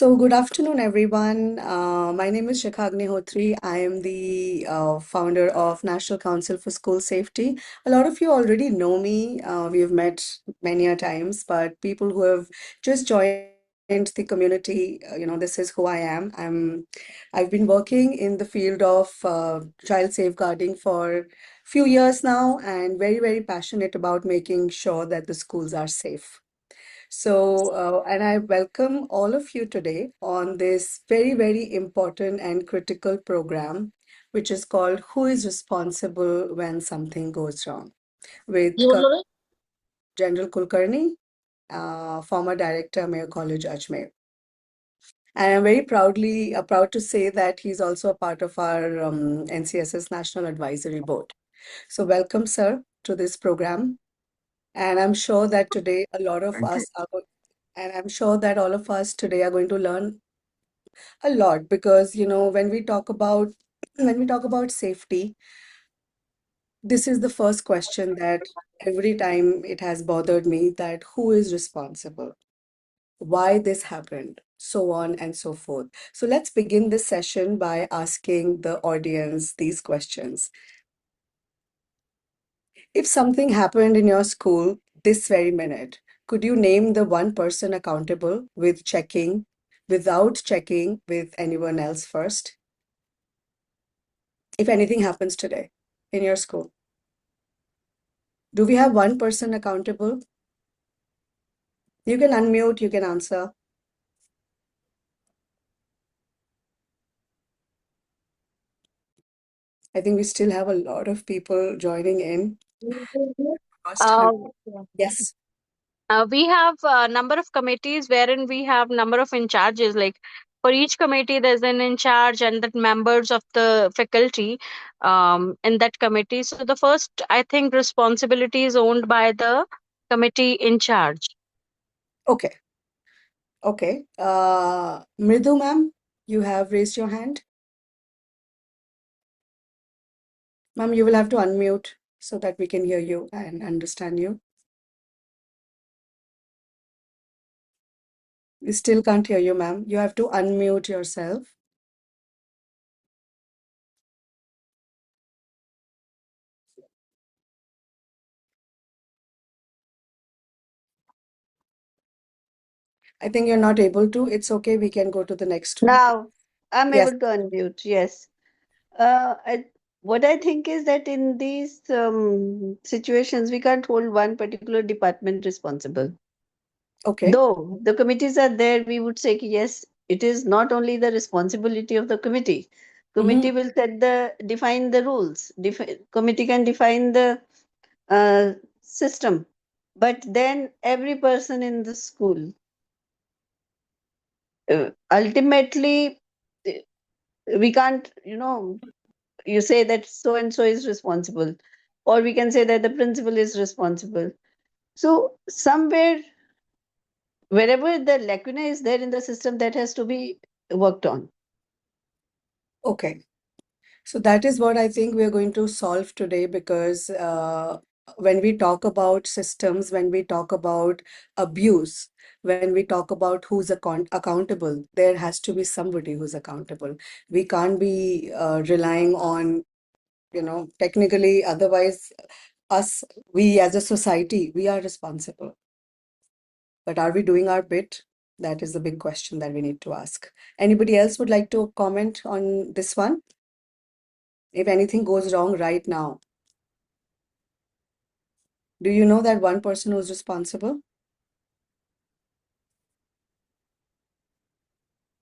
So, good afternoon, everyone. My name is Shikha Agnihotri. I am the founder of National Council for School Safety. A lot of you already know me. We have met many a times, but people who have just joined the community, this is who I am. I've been working in the field of child safeguarding for few years now, and very, very passionate about making sure that the schools are safe. And I welcome all of you today on this very, very important and critical program, which is called Who is Responsible When Something Goes Wrong? With General Kulkarni, former director, Mayo College, Ajmer. And I'm very proud to say that he's also a part of our NCSS National Advisory Board. So welcome, sir, to this program. And I'm sure that today a lot of us are And I'm sure that all of us today are going to learn a lot because, when we talk about safety, this is the first question that every time it has bothered me that who is responsible? Why this happened? So on and so forth. So let's begin this session by asking the audience these questions. If something happened in your school this very minute, could you name the one person accountable without checking with anyone else first? If anything happens today in your school, do we have one person accountable? You can unmute, you can answer. I think we still have a lot of people joining in. First, Uh, yes. we have a number of committees wherein we have number of in charges. Like for each committee, there's an in charge and the members of the faculty in that committee. So the first, I think, responsibility is owned by the committee in charge. Okay. Okay. Mridu, ma'am, you have raised your hand. Ma'am, you will have to unmute so that we can hear you and understand you. We still can't hear you, ma'am. You have to unmute yourself. I think you're not able to. It's okay. We can go to the next one. Now I'm Yes. able to unmute. Yes. What I think is that in these situations, we can't hold one particular department responsible. Okay. Though the committees are there, we would say, yes, it is not only the responsibility of the committee. Mm-hmm. Committee will define the rules. Committee can define the system, but then every person in the school ultimately we can't, you say that so and so is responsible, or we can say that the principal is responsible. So somewhere, wherever the lacuna is there in the system, that has to be worked on. Okay. So that is what I think we're going to solve today because when we talk about systems, when we talk about abuse, when we talk about who's accountable, there has to be somebody who's accountable. We can't be relying on, technically, otherwise, we as a society, we are responsible. But are we doing our bit? That is the big question that we need to ask. Anybody else would like to comment on this one? If anything goes wrong right now, do you know that one person who's responsible?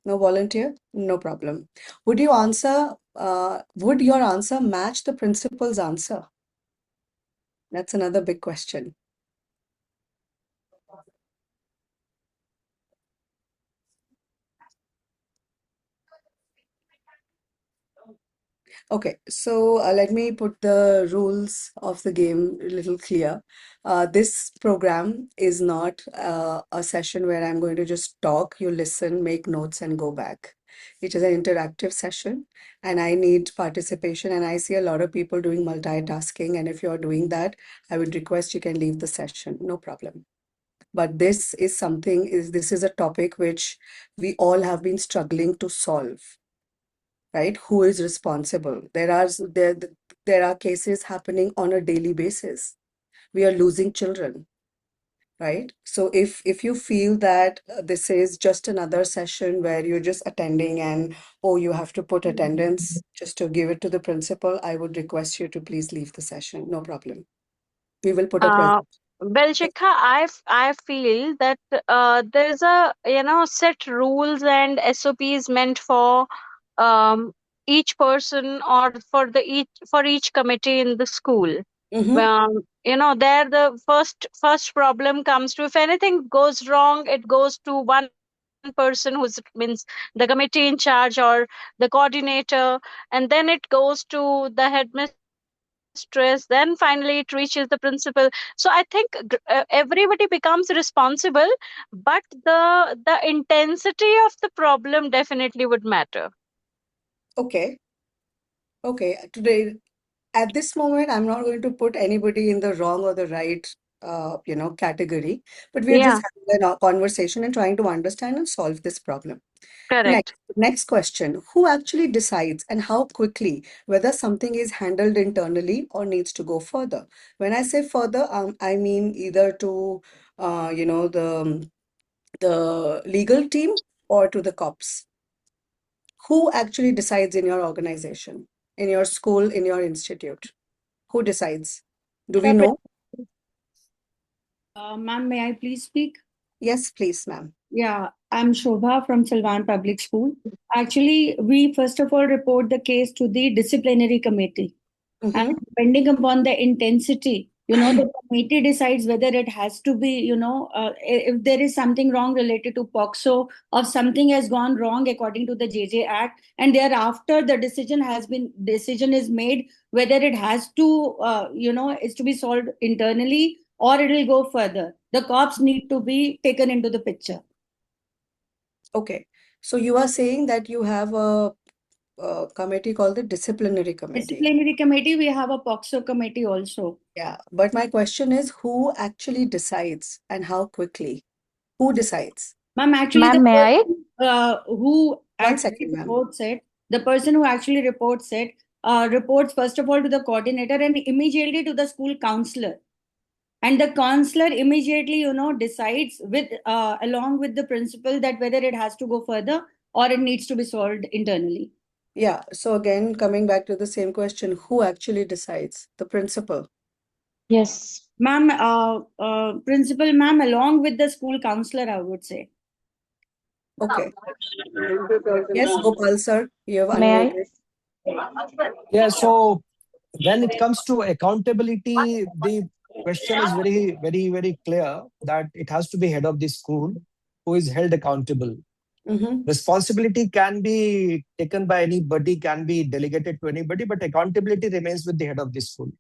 No volunteer? No problem. Would would your answer match the principal's answer? That's another big question. Okay, so let me put the rules of the game a little clear. This program is not a session where I'm going to just talk, you listen, make notes, and go back. It is an interactive session, and I need participation. And I see a lot of people doing multitasking. And if you're doing that, I would request you can leave the session. No problem. But this is a topic which we all have been struggling to solve, right? Who is responsible? There are cases happening on a daily basis. We are losing children, right? So if you feel that this is just another session where you're just attending and oh, you have to put attendance just to give it to the principal, I would request you to please leave the session. No problem. We will put a present. Uh, well, Shikha, I feel that there's a set rules and SOPs meant for um, each person or for each committee in the school. Mm-hmm. There the first problem comes to, if anything goes wrong, it goes to one person who's means the committee in charge or the coordinator, and then it goes to the headmistress, then finally it reaches the principal. So I think everybody becomes responsible, but the intensity of the problem definitely would matter. Okay. Okay. Today, at this moment, I'm not going to put anybody in the wrong or the right, category, but we are just Yeah, having a conversation and trying to understand and solve this problem. correct. Next question. Who actually decides and how quickly whether something is handled internally or needs to go further? When I say further, I mean either to, the legal team or to the cops. Who actually decides in your organization, in your school, in your institute? Who decides? Do we know? Ma'am, may I please speak? Yes, please, ma'am. Yeah, I'm Shobha from Silvan Public School. Actually, we first of all report the case to the disciplinary committee. And Mm-hmm. depending upon the intensity, the committee decides whether it has to be, if there is something wrong related to POXO or something has gone wrong according to the JJ Act, and thereafter the decision is made whether it has to, is to be solved internally or it will go further. The cops need to be taken into the picture. Okay. So you are saying that you have a committee called the disciplinary committee. Disciplinary committee, we have a POXO committee also. Yeah, but my question is who actually decides and how quickly? Who decides? Ma'am, actually, Ma'am, the may I? person who One actually second, ma'am. reports it, the person who actually reports it, reports first of all to the coordinator and immediately to the school counselor. And the counselor immediately, decides with along with the principal that whether it has to go further or it needs to be solved internally. Yeah, so again, coming back to the same question, who actually decides? The principal. Yes. Ma'am, principal ma'am, along with the school counselor, I would say. Okay. Yes, Gopal sir, you have May I? unmuted. Yeah, so when it comes to accountability, the question is very, very, very clear that it has to be head of the school who is held accountable. Mm-hmm. Responsibility can be taken by anybody, can be delegated to anybody, but accountability remains with the head of the school.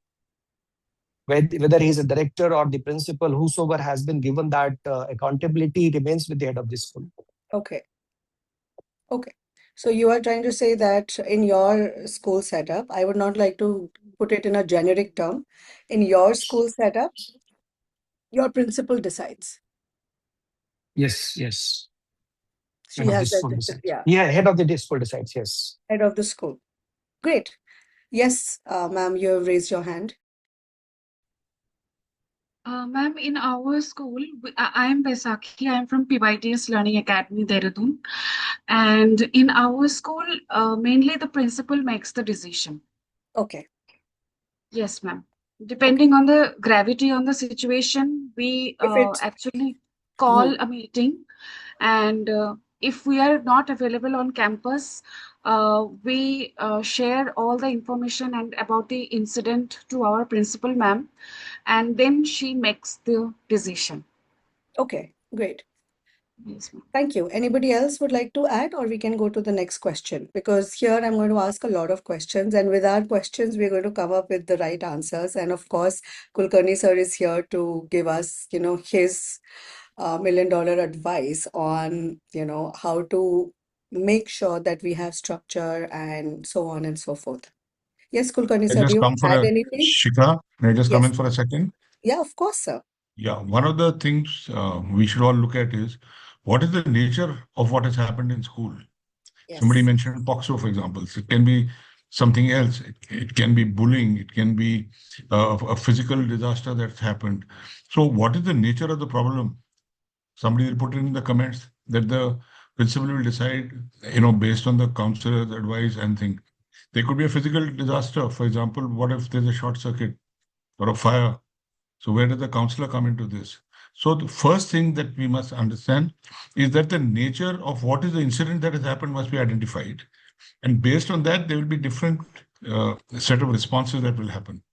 Whether he's a director or the principal, whosoever has been given that accountability remains with the head of the school. Okay. Okay. So you are trying to say that in your school setup, I would not like to put it in a generic term. In your school setup, your principal decides. Yes, yes. She Head of the has that, school decides. yeah, Yeah, head of the school decides, yes. head of the school. Great. Yes, ma'am, you have raised your hand. Ma'am, in our school, I am Baisakhi. I am from PYTS Learning Academy, Dehradun. And in our school, mainly the principal makes the decision. Okay. Yes, ma'am. Depending on the gravity on the situation, we If it, actually Mhm. call a meeting. And if we are not available on campus, we share all the information and about the incident to our principal, ma'am, and then she makes the decision. Okay, great. Yes, ma'am. Thank you. Anybody else would like to add, or we can go to the next question? Because here I'm going to ask a lot of questions, and with our questions, we're going to come up with the right answers. And of course, Kulkarni sir is here to give us, his $1 million advice on, how to make sure that we have structure and so on and so forth. Yes, Kulkarni I sir, do just you come for add a anything? Shikha. May I just come Yes. in for a second? Yeah, of course, sir. Yeah, one of the things we should all look at is what is the nature of what has happened in school. Somebody Yes. mentioned POXO, for example. So it can be something else. It can be bullying. It can be a physical disaster that's happened. So, what is the nature of the problem? Somebody will put it in the comments that the principal will decide, based on the counselor's advice and think. There could be a physical disaster. For example, what if there's a short circuit or a fire? So where does the counselor come into this? So the first thing that we must understand is that the nature of what is the incident that has happened must be identified. And based on that, there will be different set of responses that will happen.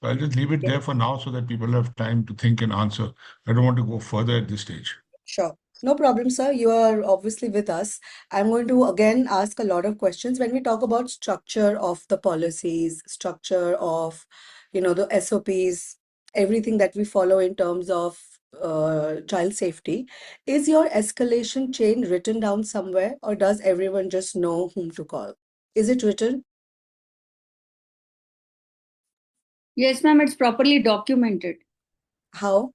So I'll just leave it Yeah, there for now so that people have time to think and answer. I don't want to go further at this stage. sure. No problem, sir. You are obviously with us. I'm going to again ask a lot of questions when we talk about structure of the policies, structure of, the SOPs, everything that we follow in terms of child safety. Is your escalation chain written down somewhere, or does everyone just know whom to call? Is it written? Yes, ma'am, it's properly documented. How?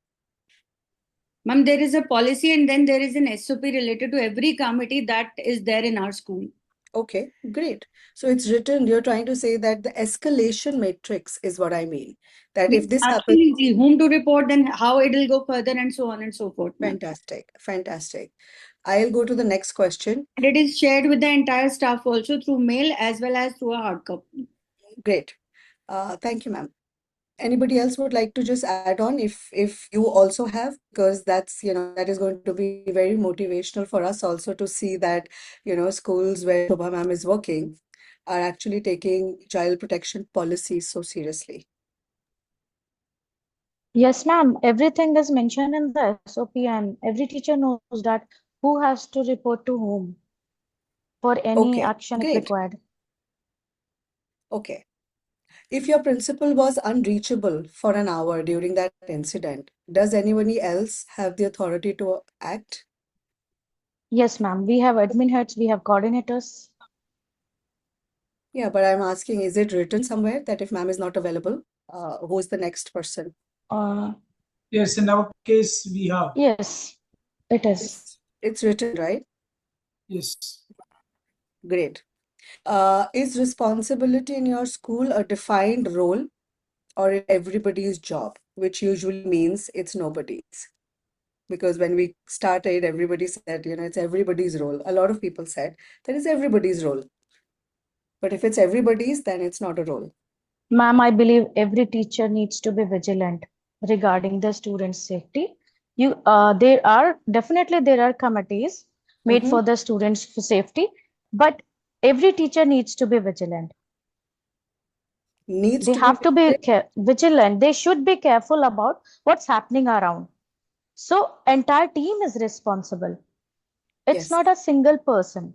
Ma'am, there is a policy and then there is an SOP related to every committee that is there in our school. Okay, great. So it's written, you're trying to say that the escalation matrix is what I mean. That Yes, if this happens, absolutely. Whom to report, then how it will go further, and so on and so forth, ma'am. fantastic, fantastic. I'll go to the next question. And it is shared with the entire staff also through mail as well as through a hard copy. Great. Thank you, ma'am. Anybody else would like to just add on if you also have, because that is going to be very motivational for us also to see that, schools where Shobha ma'am is working are actually taking child protection policies so seriously. Yes, ma'am. Everything is mentioned in the SOP, and every teacher knows that who has to report to whom for any Okay, action if great. required. Okay. If your principal was unreachable for an hour during that incident, does anybody else have the authority to act? Yes, ma'am. We have admin heads, we have coordinators. Yeah, but I'm asking, is it written somewhere that if ma'am is not available, who's the next person? Uh, Yes, in our case, we have. yes, it is. It's written, right? Yes. Great. Is responsibility in your school a defined role or is everybody's job, which usually means it's nobody's? Because when we started, everybody said, it's everybody's role. A lot of people said that is everybody's role. But if it's everybody's, then it's not a role. Ma'am, I believe every teacher needs to be vigilant regarding the students' safety. There are committees made Mm-hmm. for the students' safety, but every teacher needs to be vigilant. Needs They to be have to be visited. vigilant. They should be careful about what's happening around. So entire team is responsible. It's Yes. not a single person.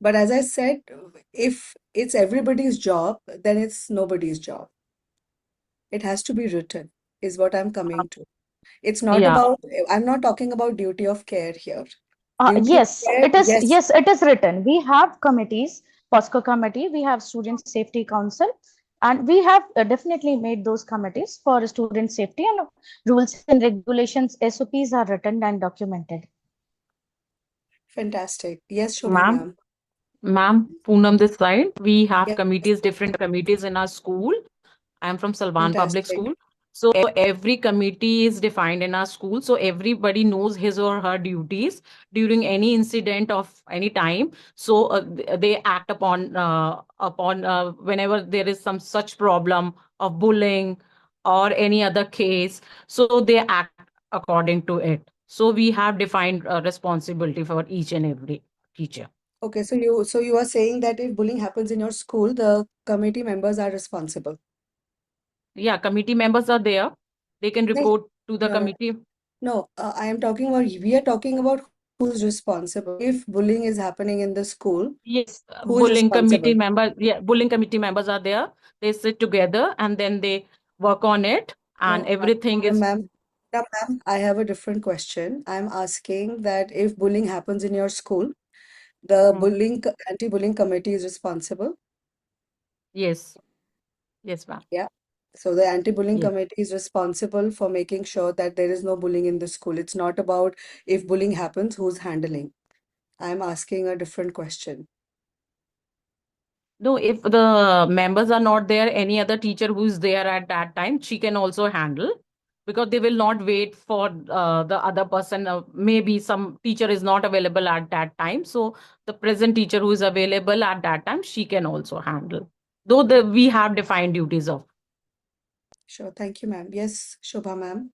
But as I said, if it's everybody's job, then it's nobody's job. It has to be written, is what I'm coming to. It's not Yeah. about, I'm not talking about duty of care here. Duty of Yes, care, it is. yes, Yes, it is written. We have committees, POSCO committee, we have Student Safety Council, and we have definitely made those committees for student safety, and rules and regulations, SOPs are written and documented. fantastic. Yes, Shobha Ma'am, ma'am. Poonam this side. We have Yes, committees, different committees in our school. I am from Salvan Public fantastic. School. So every committee is defined in our school. So everybody knows his or her duties during any incident of any time. So they act upon whenever there is some such problem of bullying or any other case. So they act according to it. So we have defined responsibility for each and every teacher. Okay, so you are saying that if bullying happens in your school, the committee members are responsible. Yeah, committee members are there. They can Nahin, report to the no, no, committee. no. I am talking about, we are talking about who's responsible. If bullying is happening in the school, Yes, who's responsible? bullying committee members are there. They sit together and then they work on it, and No, everything no, is. ma'am. No, ma'am, I have a different question. I'm asking that if bullying happens in your school, the Hmm. anti-bullying committee is responsible. Yes, yes, ma'am. Yeah. So the anti-bullying Yes. committee is responsible for making sure that there is no bullying in the school. It's not about if bullying happens, who's handling. I'm asking a different question. No, if the members are not there, any other teacher who's there at that time, she can also handle, because they will not wait for the other person. Maybe some teacher is not available at that time. So the present teacher who is available at that time, she can also handle. Though we have defined duties of. Sure, thank you, ma'am. Yes, Shobha ma'am.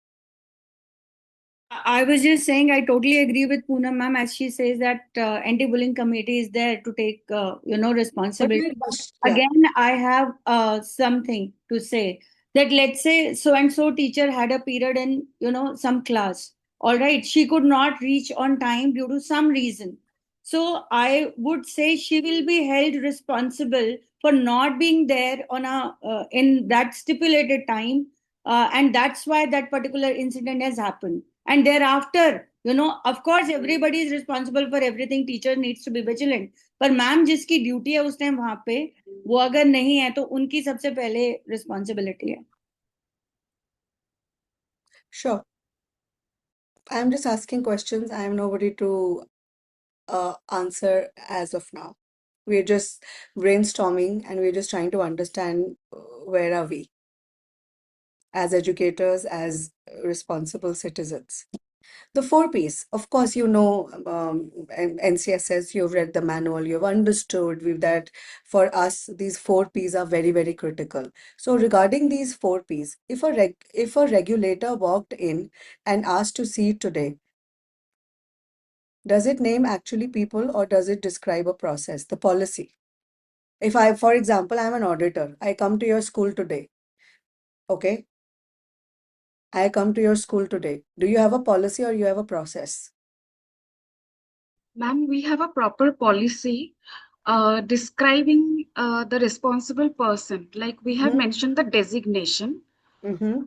I was just saying I totally agree with Poonam ma'am as she says that anti-bullying committee is there to take But responsibility. my question, Again, I have something to say that let's say so and so teacher had a period in some class. All right, she could not reach on time due to some reason. So I would say she will be held responsible for not being there on a in that stipulated time, and that's why that particular incident has happened. And thereafter, of course everybody is responsible for everything. Teacher needs to be vigilant, पर ma'am जिसकी duty है उस time वहां पे वो अगर नहीं है तो उनकी सबसे पहले रिस्पॉन्सिबिलिटी है. sure. I'm just asking questions. I'm nobody to answer as of now. We're just brainstorming and we're just trying to understand where are we as educators, as responsible citizens. The four P's, of course, NCSS, you've read the manual, you've understood that for us, these four P's are very, very critical. So regarding these four P's, if a regulator walked in and asked to see it today, does it name actually people or does it describe a process, the policy? If for example, I'm an auditor, I come to your school today, okay? I come to your school today. Do you have a policy or you have a process? Ma'am, we have a proper policy describing the responsible person. Like we have mentioned the designation,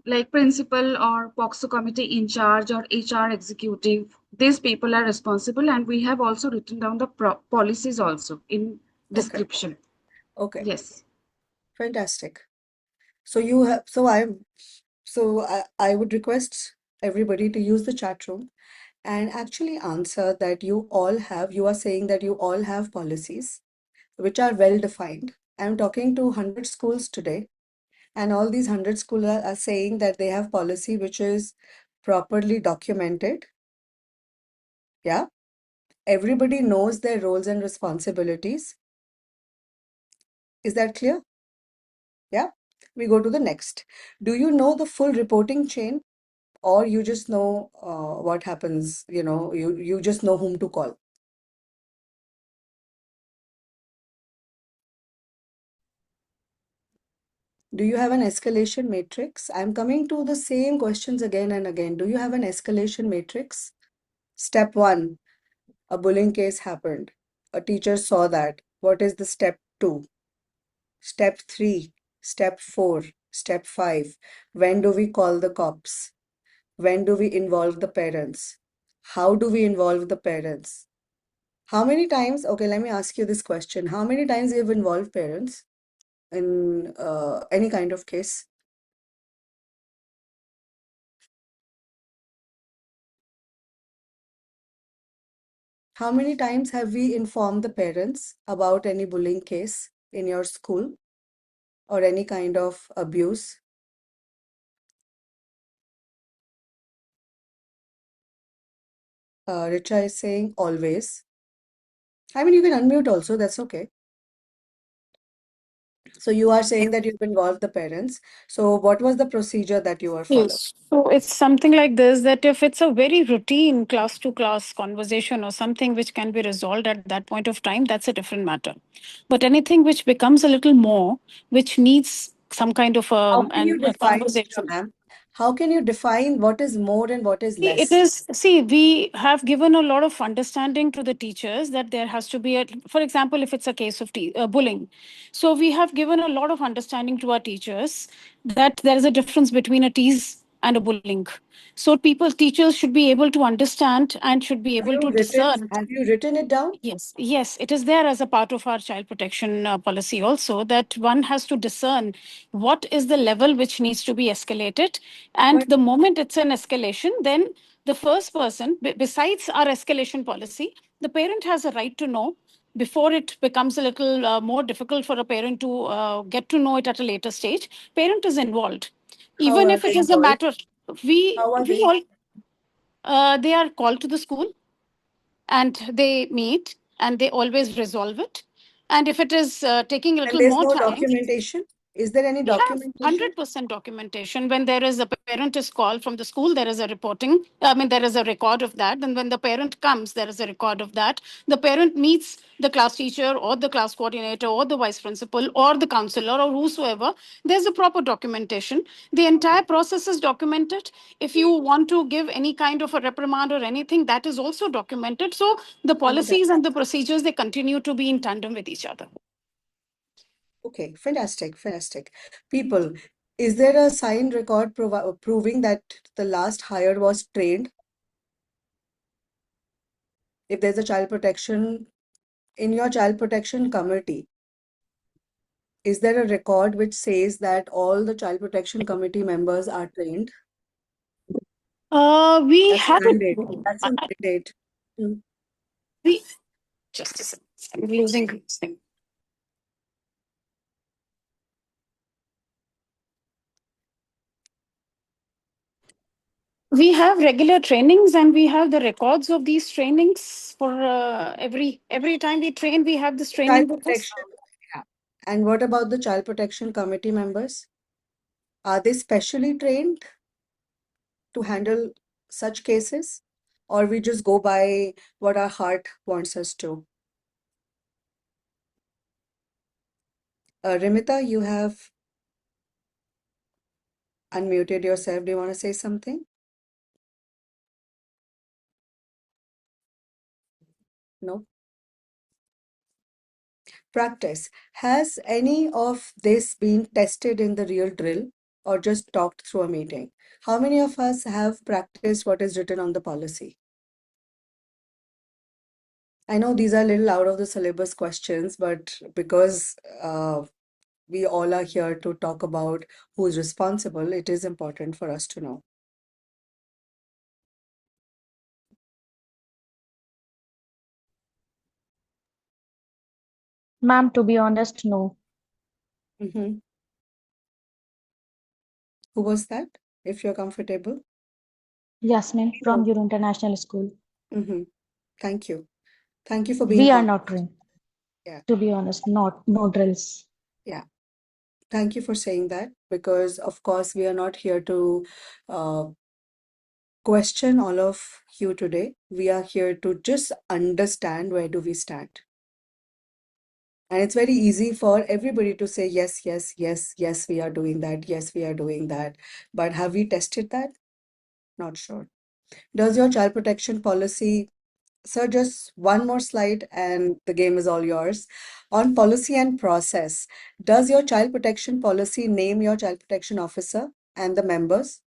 like principal or POXO committee in charge or HR executive. These people are responsible, and we have also written down the policies also in description. Okay. Yes. Fantastic. So you have, I would request everybody to use the chat room and actually answer that you are saying that you all have policies which are well defined. I'm talking to 100 schools today, and all these 100 schools are saying that they have policy which is properly documented. Yeah. Everybody knows their roles and responsibilities. Is that clear? Yeah. We go to the next. Do you know the full reporting chain? Or you just know what happens, you just know whom to call. Do you have an escalation matrix? I'm coming to the same questions again and again. Do you have an escalation matrix? Step 1, a bullying case happened. A teacher saw that. What is the step 2? Step 3, step 4, step 5. When do we call the cops? When do we involve the parents? How do we involve the parents? How many times, okay, let me ask you this question. How many times you've involved parents in any kind of case? How many times have we informed the parents about any bullying case in your school or any kind of abuse? Richa is saying always. I mean, you can unmute also, that's okay. So you are saying that you've involved the parents. So what was the procedure that you were following? Yes. So it's something like this, that if it's a very routine class to class conversation or something which can be resolved at that point of time, that's a different matter. But anything which becomes a little more, which needs some kind of How can you a define, conversation. ma'am? How can you define what is more and what is See, less? it is, see, we have given a lot of understanding to the teachers that there has to be for example, if it's a case of bullying. So we have given a lot of understanding to our teachers that there is a difference between a tease and a bullying. So teachers should be able to understand and should be Have able you to discern. written it down? Yes, it is there as a part of our child protection policy also, that one has to discern what is the level which needs to be escalated. And But the moment it's an escalation, then the first person, besides our escalation policy, the parent has a right to know before it becomes a little more difficult for a parent to get to know it at a later stage. Parent is involved. how Even are if it they is a involved? matter, we, How are we they? all, they are called to the school and they meet and they always resolve it. And if it is taking a And little there's more no time, documentation? Is there any we have documentation? 100% documentation. When there is a parent is called from the school, there is a reporting. I mean, there is a record of that. And when the parent comes, there is a record of that. The parent meets the class teacher or the class coordinator or the vice principal or the counselor or whosoever. There's a proper documentation. The entire process is documented. If you want to give any kind of a reprimand or anything, that is also documented. So the policies and the procedures, they continue to be in tandem with each other. Okay, fantastic, fantastic. People, is there a signed record proving that the last hire was trained? If there's a child protection in your child protection committee, is there a record which says that all the child protection committee members are trained? We That's a have mandate. That's a mandate. Hmm. we just a second. I'm losing this thing. We have regular trainings and we have the records of these trainings for every time we train, we have this Child training with us. protection. Yeah. And what about the child protection committee members? Are they specially trained to handle such cases? Or we just go by what our heart wants us to? Rimita, you have unmuted yourself. Do you want to say something? No? Practice. Has any of this been tested in the real drill or just talked through a meeting? How many of us have practiced what is written on the policy? I know these are a little out of the syllabus questions, but because we all are here to talk about who is responsible, it is important for us to know. Ma'am, to be honest, no. Mm-hmm. Who was that, if you're comfortable? Yasmin from your international school. Mm-hmm. Thank you. Thank you for being We are honest. not trained. Yeah. To be honest, no drills. Yeah. Thank you for saying that, because of course we are not here to question all of you today. We are here to just understand where do we stand. And it's very easy for everybody to say, yes, yes, yes, yes, we are doing that. Yes, we are doing that. But have we tested that? Not sure. Does your child protection policy, sir, just one more slide and the game is all yours. On policy and process, does your child protection policy name your child protection officer and the members?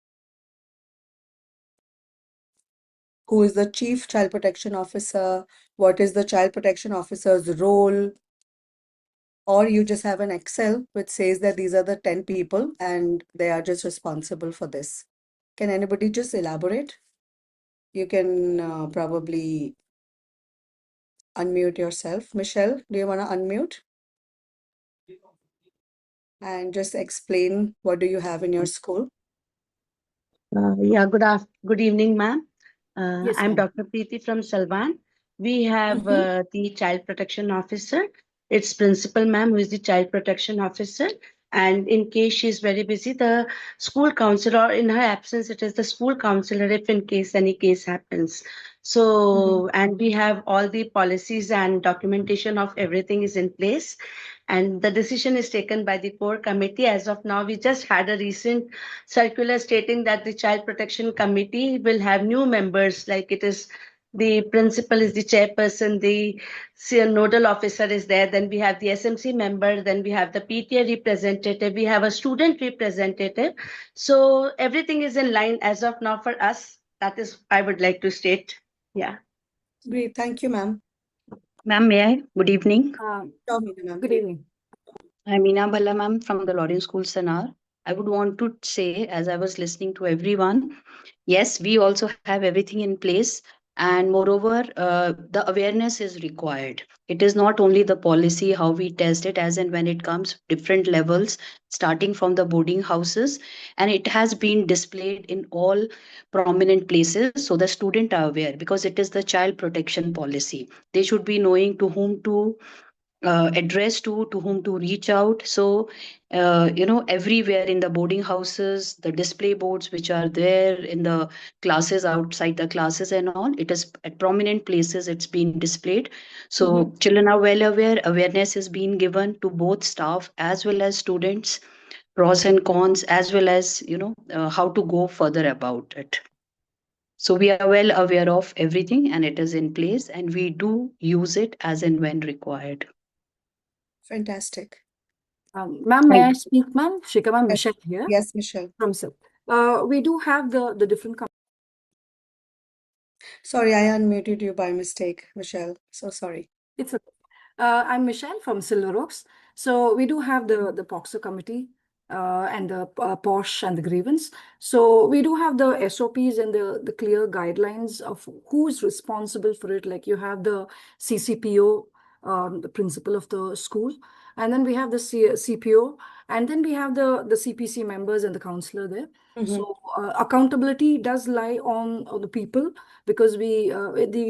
Who is the chief child protection officer? What is the child protection officer's role? Or you just have an Excel which says that these are the 10 people and they are just responsible for this. Can anybody just elaborate? You can probably unmute yourself. Michelle, do you want to unmute and just explain what do you have in your school? Yeah, good evening, ma'am. Yes, I'm ma'am. Dr. Preeti from Salvan. We have Mhm. the child protection officer. It's principal, ma'am, who is the child protection officer. And in case she's very busy, the school counselor, in her absence, it is the school counselor if in case any case happens. So, and we have all the policies and documentation of everything is in place. And the decision is taken by the core committee. As of now, we just had a recent circular stating that the child protection committee will have new members, like it is The principal is the chairperson, the nodal officer is there, then we have the SMC member, then we have the PTA representative, we have a student representative. So everything is in line as of now for us. That is, I would like to state. Yeah. Great. Thank you, ma'am. Ma'am, may I? Good evening. Sure, Meena, ma'am. Good evening. I'm Meena Balla, ma'am, from the Lawrence School, Sanar. I would want to say, as I was listening to everyone, yes, we also have everything in place. And moreover, the awareness is required. It is not only the policy, how we test it, as and when it comes, different levels, starting from the boarding houses. And it has been displayed in all prominent places. So the student are aware because it is the child protection policy. They should be knowing to whom to address to whom to reach out. So everywhere in the boarding houses, the display boards which are there in the classes, outside the classes and all, it is at prominent places, it's been displayed. So children are well aware, awareness is being given to both staff as well as students, pros and cons, as well as how to go further about it. So we are well aware of everything and it is in place and we do use it as and when required. Fantastic. Ma'am, may I speak, ma'am? Shikha, ma'am, Yes, Michelle here yes, Michelle. from SIP. We do have the different. Sorry, I unmuted you by mistake, Michelle. So sorry. It's okay. I'm Michelle from Silver Oaks. So we do have the POXO committee and the POSH and the grievance. So we do have the SOPs and the clear guidelines of who's responsible for it. Like you have the CCPO, the principal of the school, and then we have the CPO, and then we have the CPC members and the counselor there. So accountability does lie on the people because we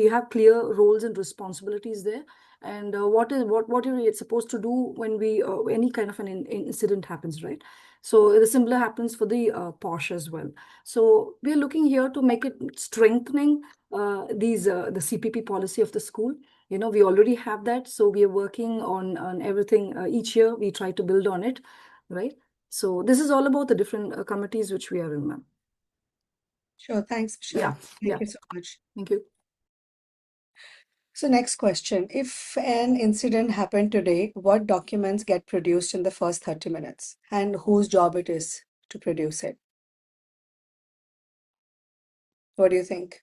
have clear roles and responsibilities there. And what are we supposed to do when we any kind of an incident happens, right? So the similar happens for the POSH as well. So we are looking here to make it strengthening the CPP policy of the school. We already have that, so we are working on everything. Each year we try to build on it, right? So this is all about the different committees which we are in, ma'am. Sure. Thanks, Michelle. Thank you so much. Thank you. So next question. If an incident happened today, what documents get produced in the first 30 minutes and whose job it is to produce it? What do you think?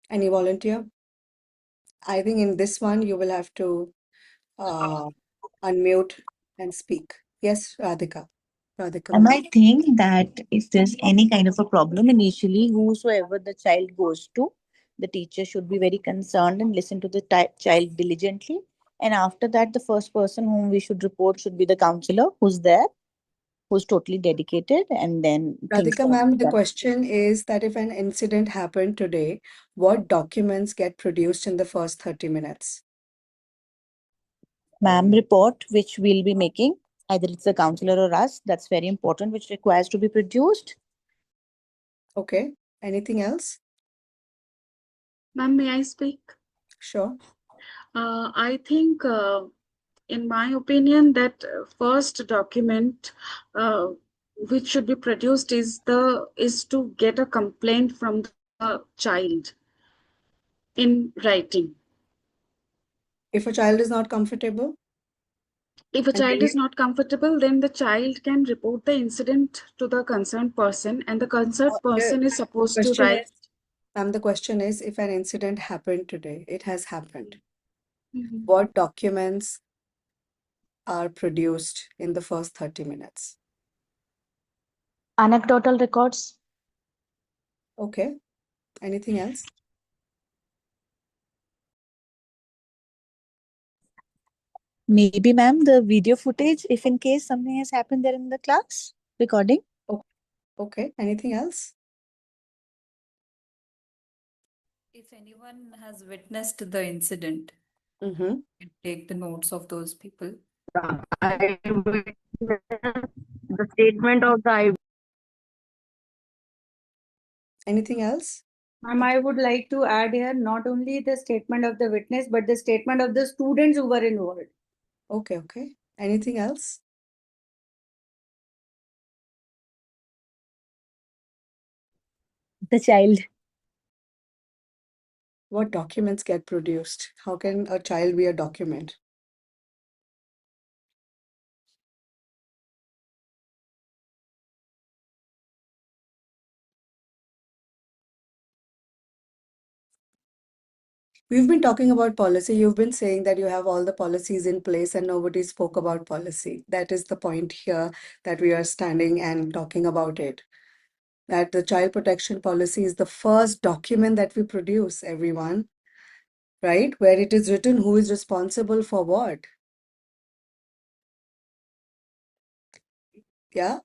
Any volunteer? I think in this one you will have to unmute and speak. Yes, Radhika. Radhika, And ma'am. I think that if there's any kind of a problem, initially, whosoever the child goes to, the teacher should be very concerned and listen to the child diligently. And after that, the first person whom we should report should be the counselor who's there, who's totally dedicated, and then things Radhika, can ma'am, be the done. question is that if an incident happened today, what documents get produced in the first 30 minutes? Ma'am, report which we'll be making, either it's the counselor or us, that's very important, which requires to be produced. Okay. Anything else? Ma'am, may I speak? Sure. I think, in my opinion, that first document which should be produced is to get a complaint from the child in writing. If a child is not comfortable? If a child is not comfortable, then the child can report the incident to the concerned person, and the concerned person is supposed to write. Ma'am, the question is if an incident happened today, it has happened. Mhm. What documents are produced in the first 30 minutes? Anecdotal records. Okay. Anything else? Maybe, ma'am, the video footage, if in case something has happened there in the class, recording. Okay. Anything else? If anyone has witnessed the incident, take the notes of those people. The statement of the Anything else? I would like to add here not only the statement of the witness, but the statement of the students who were involved. Okay, okay. Anything else? the child. What documents get produced? How can a child be a document? We've been talking about policy. You've been saying that you have all the policies in place and nobody spoke about policy. That is the point here that we are standing and talking about it. That the child protection policy is the first document that we produce, everyone, right? Where it is written who is responsible for what. Yeah.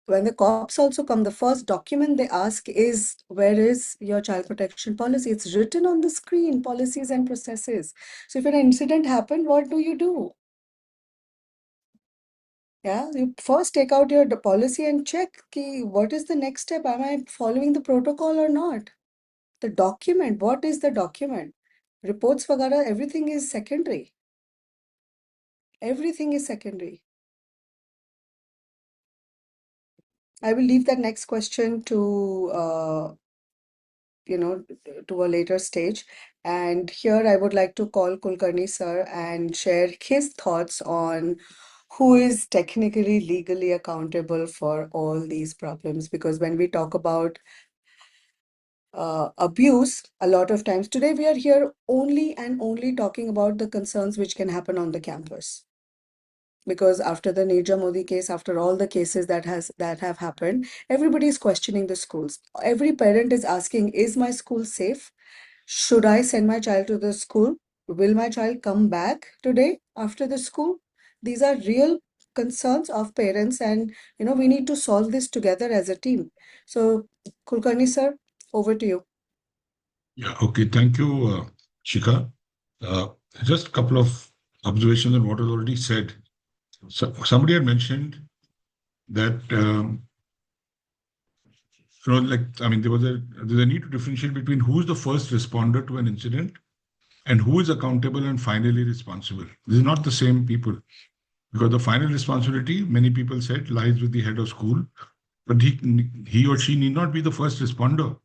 When the cops also come, the first document they ask is, where is your child protection policy? It's written on the screen, policies and processes. So if an incident happened, what do you do? Yeah, you first take out your policy and check what is the next step? Am I following the protocol or not? The document, what is the document? Reports, vagara, everything is secondary. Everything is secondary. I will leave that next question to to a later stage. And here I would like to call Kulkarni sir and share his thoughts on who is technically legally accountable for all these problems. Because when we talk about abuse, a lot of times today we are here only and only talking about the concerns which can happen on the campus. Because after the Nirja Modi case, after all the cases that have happened, everybody is questioning the schools. Every parent is asking, is my school safe? Should I send my child to the school? Will my child come back today after the school? These are real concerns of parents, and we need to solve this together as a team. So, Kulkarni sir, over to you. Yeah, okay. Thank you, Shikha. Uh, just a couple of observations on what was already said. So somebody had mentioned that I mean, there's a need to differentiate between who is the first responder to an incident and who is accountable and finally responsible. These are not the same people, because the final responsibility, many people said, lies with the head of school, but he or she need not be the first responder.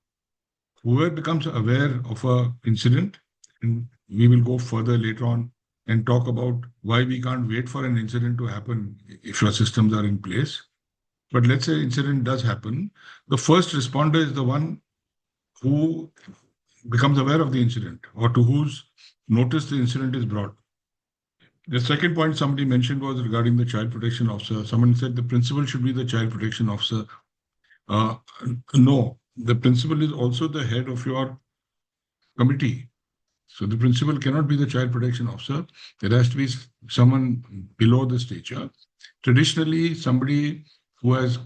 Whoever becomes aware of a incident, and we will go further later on and talk about why we can't wait for an incident to happen if your systems are in place. But let's say incident does happen, the first responder is the one who becomes aware of the incident or to whose notice the incident is brought. The second point somebody mentioned was regarding the child protection officer. Someone said the principal should be the child protection officer. Uh, no, the principal is also the head of your committee. So the principal cannot be the child protection officer. There has to be someone below the stature. Traditionally, somebody who has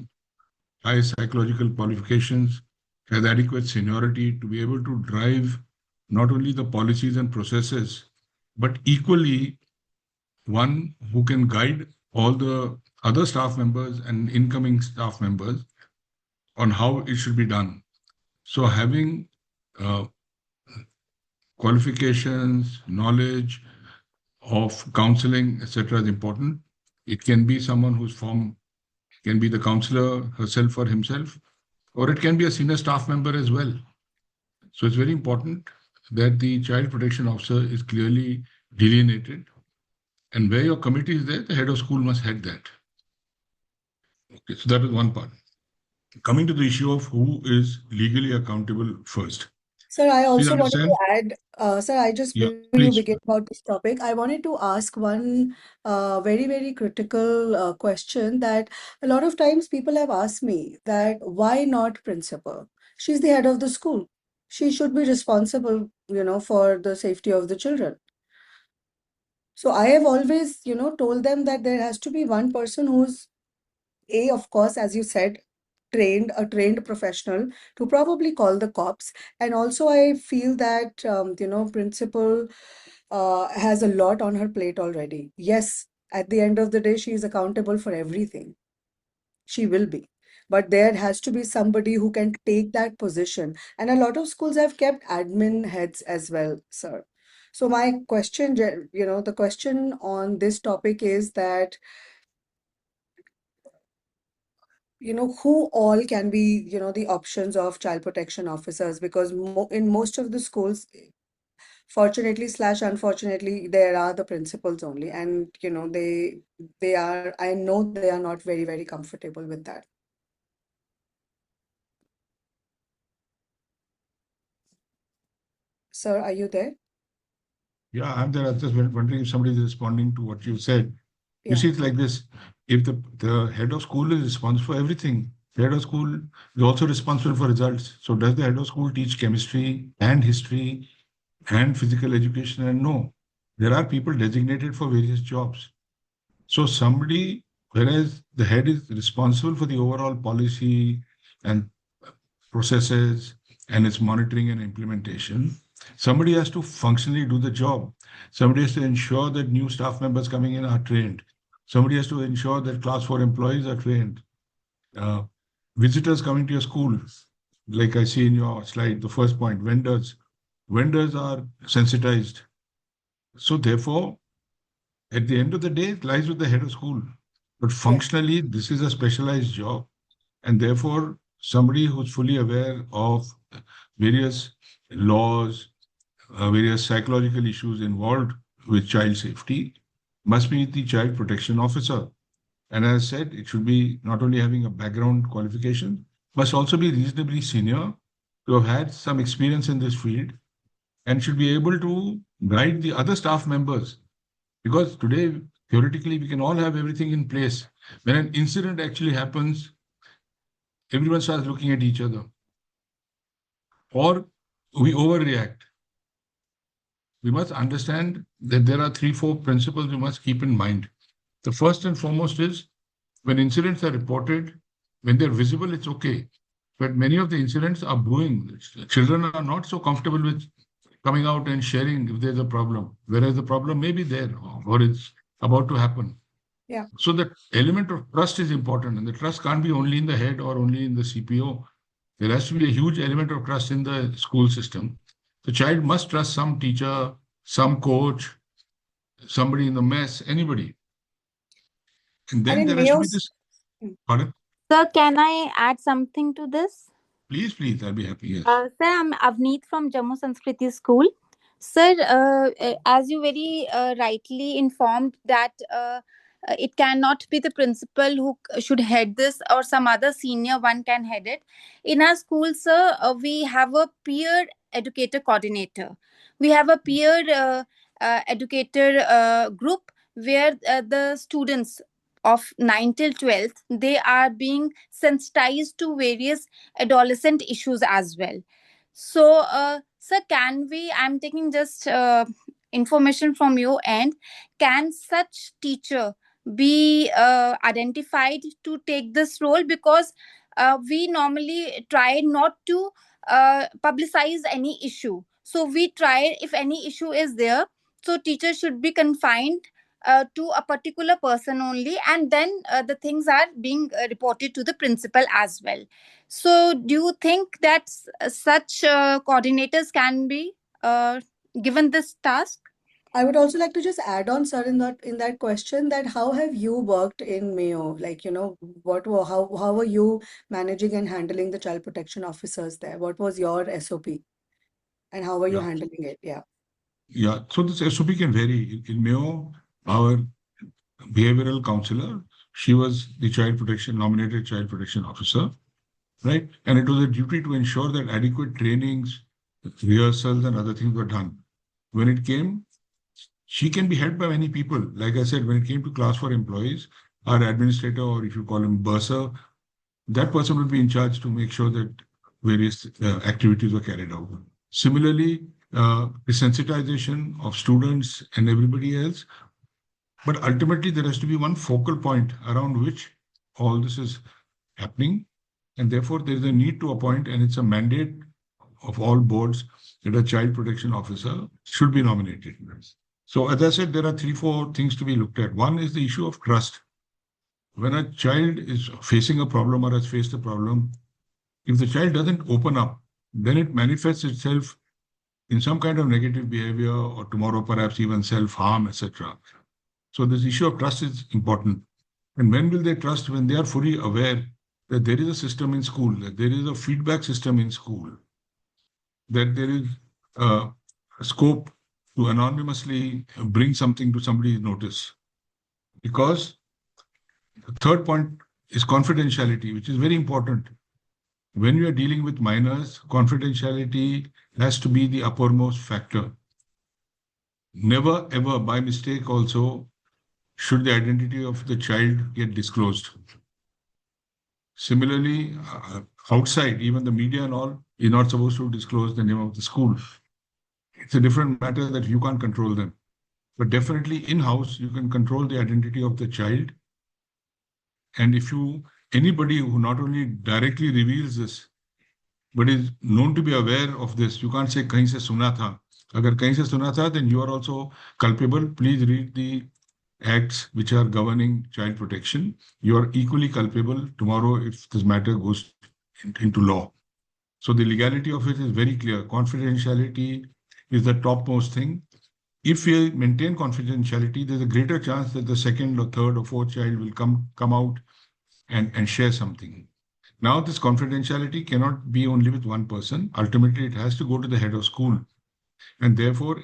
high psychological qualifications, has adequate seniority to be able to drive not only the policies and processes, but equally one who can guide all the other staff members and incoming staff members on how it should be done. So having uh, qualifications, knowledge of counseling, etc., is important. It can be someone who's can be the counselor herself or himself, or it can be a senior staff member as well. So it's very important that the child protection officer is clearly delineated, and where your committee is there, the head of school must head that. Okay, so that is one part. Coming to the issue of who is legally accountable first. Sir, I Please also wanted understand. to add, sir, Yeah, before you please. begin about this topic, I wanted to ask one very, very critical question that a lot of times people have asked me that why not principal? She's the head of the school. She should be responsible, for the safety of the children. So I have always, told them that there has to be one person who's of course, as you said, a trained professional to probably call the cops. And also, I feel that, principal has a lot on her plate already. Yes, at the end of the day, she is accountable for everything. She will be. But there has to be somebody who can take that position. And a lot of schools have kept admin heads as well, sir. So my question, the question on this topic is that who all can be, the options of child protection officers, because in most of the schools, fortunately slash unfortunately, there are the principals only, and they are, I know they are not very, very comfortable with that. Sir, are you there? Yeah, I'm there. I was just wondering if somebody is responding to what you said. You Yeah. see, it's like this. If the head of school is responsible for everything, the head of school is also responsible for results. So does the head of school teach chemistry and history and physical education? And no, there are people designated for various jobs. So somebody, whereas the head is responsible for the overall policy and processes and its monitoring and implementation, somebody has to functionally do the job. Somebody has to ensure that new staff members coming in are trained. Somebody has to ensure that class 4 employees are trained. Uh, Visitors coming to your school, like I see in your slide, the first point, vendors are sensitized. So therefore, at the end of the day, it lies with the head of school. But functionally, this is a specialized job. And therefore, somebody who's fully aware of various laws, various psychological issues involved with child safety must be the child protection officer. And as I said, it should be not only having a background qualification, must also be reasonably senior to have had some experience in this field and should be able to guide the other staff members. Because today, theoretically, we can all have everything in place. When an incident actually happens, everyone starts looking at each other. Or we overreact. We must understand that there are 3, 4 principles we must keep in mind. The first and foremost is when incidents are reported, when they're visible, it's okay. But many of the incidents are brewing. Children are not so comfortable with coming out and sharing if there's a problem, whereas the problem may be there or it's about to happen. Yeah. So the element of trust is important, and the trust can't be only in the head or only in the CPO. There has to be a huge element of trust in the school system. The child must trust some teacher, some coach, somebody in the mess, anybody. And then And in there has to be Mayo's, this. Pardon? Sir, can I add something to this? Please, I'll be happy. Yes. Sir, I'm Avneet from Jammu Sanskriti School. Sir, as you very rightly informed that it cannot be the principal who should head this or some other senior one can head it. In our school, sir, we have a peer educator coordinator. We have a peer educator group where the students of 9 till 12th, they are being sensitized to various adolescent issues as well. So sir, can we, I'm taking just information from you, and can such teacher be identified to take this role? Because we normally try not to publicize any issue, so we try, if any issue is there, so teacher should be confined to a particular person only, and then the things are being reported to the principal as well. So do you think that such coordinators can be given this task? I would also like to just add on, sir, in that question, that how have you worked in Mayo? Like, how were you managing and handling the child protection officers there? What was your SOP, and how were you Yeah. handling it? Yeah. Yeah. So this SOP can vary. In Mayo, our behavioral counselor, she was the nominated child protection officer, right? And it was a duty to ensure that adequate trainings, rehearsals, and other things were done. When it came, she can be helped by many people. Like I said, when it came to class 4 employees, our administrator, or if you call him bursar, that person will be in charge to make sure that various activities were carried out. Similarly, desensitization of students and everybody else. But ultimately, there has to be one focal point around which all this is happening. And therefore, there is a need to appoint, and it's a mandate of all boards that a child protection officer should be nominated. So, as I said, there are 3, 4 things to be looked at. One is the issue of trust. When a child is facing a problem or has faced a problem, if the child doesn't open up, then it manifests itself in some kind of negative behavior, or tomorrow perhaps even self-harm, etc. So this issue of trust is important. And when will they trust? When they are fully aware that there is a system in school, that there is a feedback system in school, that there is a scope to anonymously bring something to somebody's notice. Because the third point is confidentiality, which is very important. When you are dealing with minors, confidentiality has to be the uppermost factor. Never ever by mistake also should the identity of the child get disclosed. Similarly, outside, even the media and all is not supposed to disclose the name of the school. It's a different matter that you can't control them. But definitely in-house, you can control the identity of the child. And if anybody who not only directly reveals this, but is known to be aware of this, you can't say kahin se suna tha. Agar kahin se suna tha, then you are also culpable. Please read the acts which are governing child protection. You are equally culpable tomorrow if this matter goes into law. So the legality of it is very clear. Confidentiality is the topmost thing. If we maintain confidentiality, there's a greater chance that the second or third or fourth child will come out and share something. Now, this confidentiality cannot be only with one person. Ultimately, it has to go to the head of school. And therefore,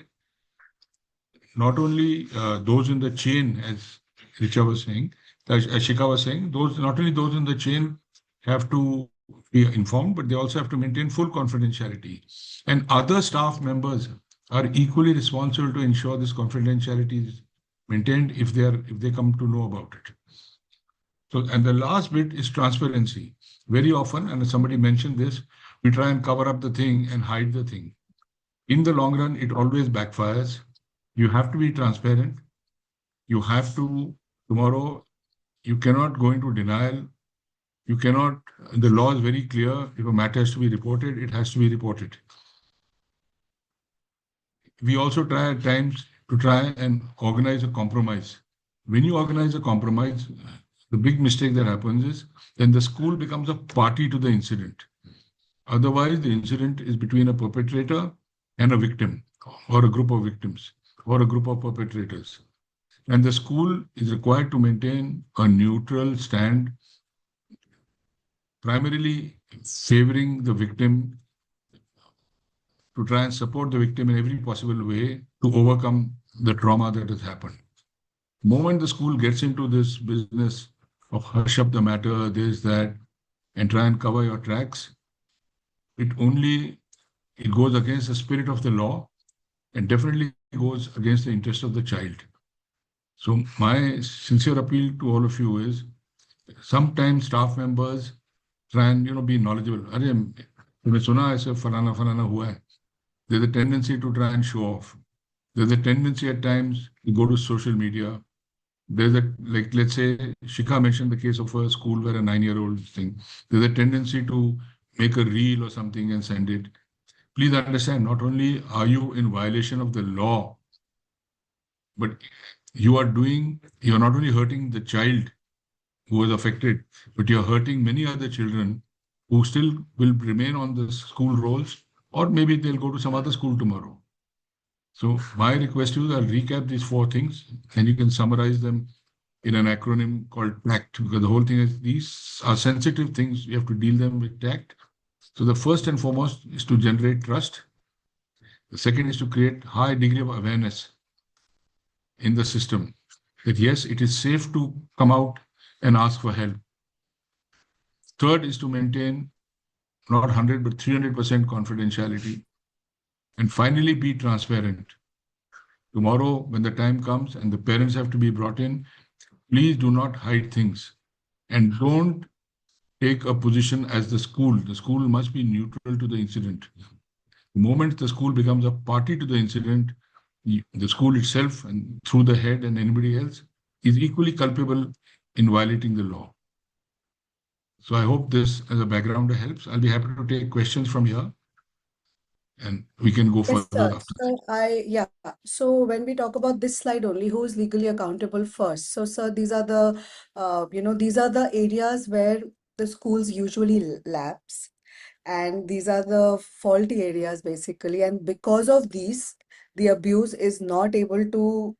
not only those in the chain, as Richa was saying, as Shikha was saying, not only those in the chain have to be informed, but they also have to maintain full confidentiality. And other staff members are equally responsible to ensure this confidentiality is maintained if they come to know about it. So, and the last bit is transparency. Very often, and somebody mentioned this, we try and cover up the thing and hide the thing. In the long run, it always backfires. You have to be transparent. You have to, tomorrow, you cannot go into denial. You cannot, the law is very clear. If a matter has to be reported, it has to be reported. We also try at times to try and organize a compromise. When you organize a compromise, the big mistake that happens is then the school becomes a party to the incident. Otherwise, the incident is between a perpetrator and a victim, or a group of victims, or a group of perpetrators. And the school is required to maintain a neutral stand, primarily favoring the victim, to try and support the victim in every possible way to overcome the trauma that has happened. The moment the school gets into this business of hush up the matter, this, that, and try and cover your tracks, it goes against the spirit of the law and definitely goes against the interest of the child. So my sincere appeal to all of you is, sometimes staff members try and be knowledgeable. Arey, तुमने सुना ऐसे फलाना फलाना हुआ है. There's a tendency to try and show off. There's a tendency at times to go to social media. Let's say, Shikha mentioned the case of a school where a 9-year-old thing. There's a tendency to make a reel or something and send it. Please understand, not only are you in violation of the law, but you're not only hurting the child who was affected, but you're hurting many other children who still will remain on the school rolls, or maybe they'll go to some other school tomorrow. So my request to you, I'll recap these 4 things and you can summarize them in an acronym called TACT, because the whole thing is these are sensitive things. You have to deal them with tact. So the first and foremost is to generate trust. The second is to create high degree of awareness in the system that yes, it is safe to come out and ask for help. Third is to maintain not 100 but 300% confidentiality. And finally, be transparent. Tomorrow, when the time comes and the parents have to be brought in, please do not hide things and don't take a position as the school. The school must be neutral to the incident. The moment the school becomes a party to the incident, the school itself and through the head and anybody else is equally culpable in violating the law. So I hope this as a background helps. I'll be happy to take questions from here and we can go Yes, further sir. after. So when we talk about this slide only, who is legally accountable first? So, sir, these are the areas where the schools usually lapse, and these are the faulty areas basically. And because of these, the abuse is not able to,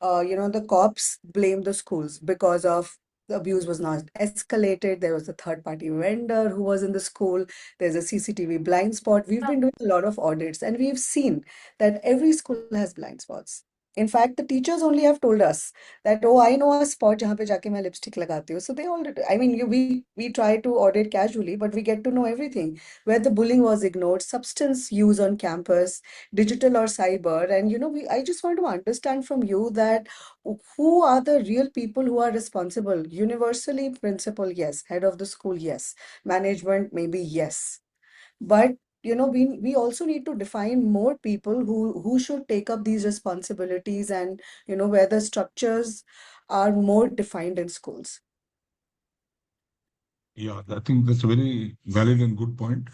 the cops blame the schools because of the abuse was not escalated. There was a third party vendor who was in the school. There's a CCTV blind spot. We've been doing a lot of audits and we've seen that every school has blind spots. In fact, the teachers only have told us that, oh, I know a spot जहाँ पे जाके मैं lipstick लगाती हूँ. So they already, I mean, we try to audit casually, but we get to know everything. Where the bullying was ignored, substance use on campus, digital or cyber, and I just want to understand from you that who are the real people who are responsible? Universally, principal, yes. Head of the school, yes. Management, maybe yes. But we also need to define more people who should take up these responsibilities, and where the structures are more defined in schools. Yeah, I think that's a very valid and good point.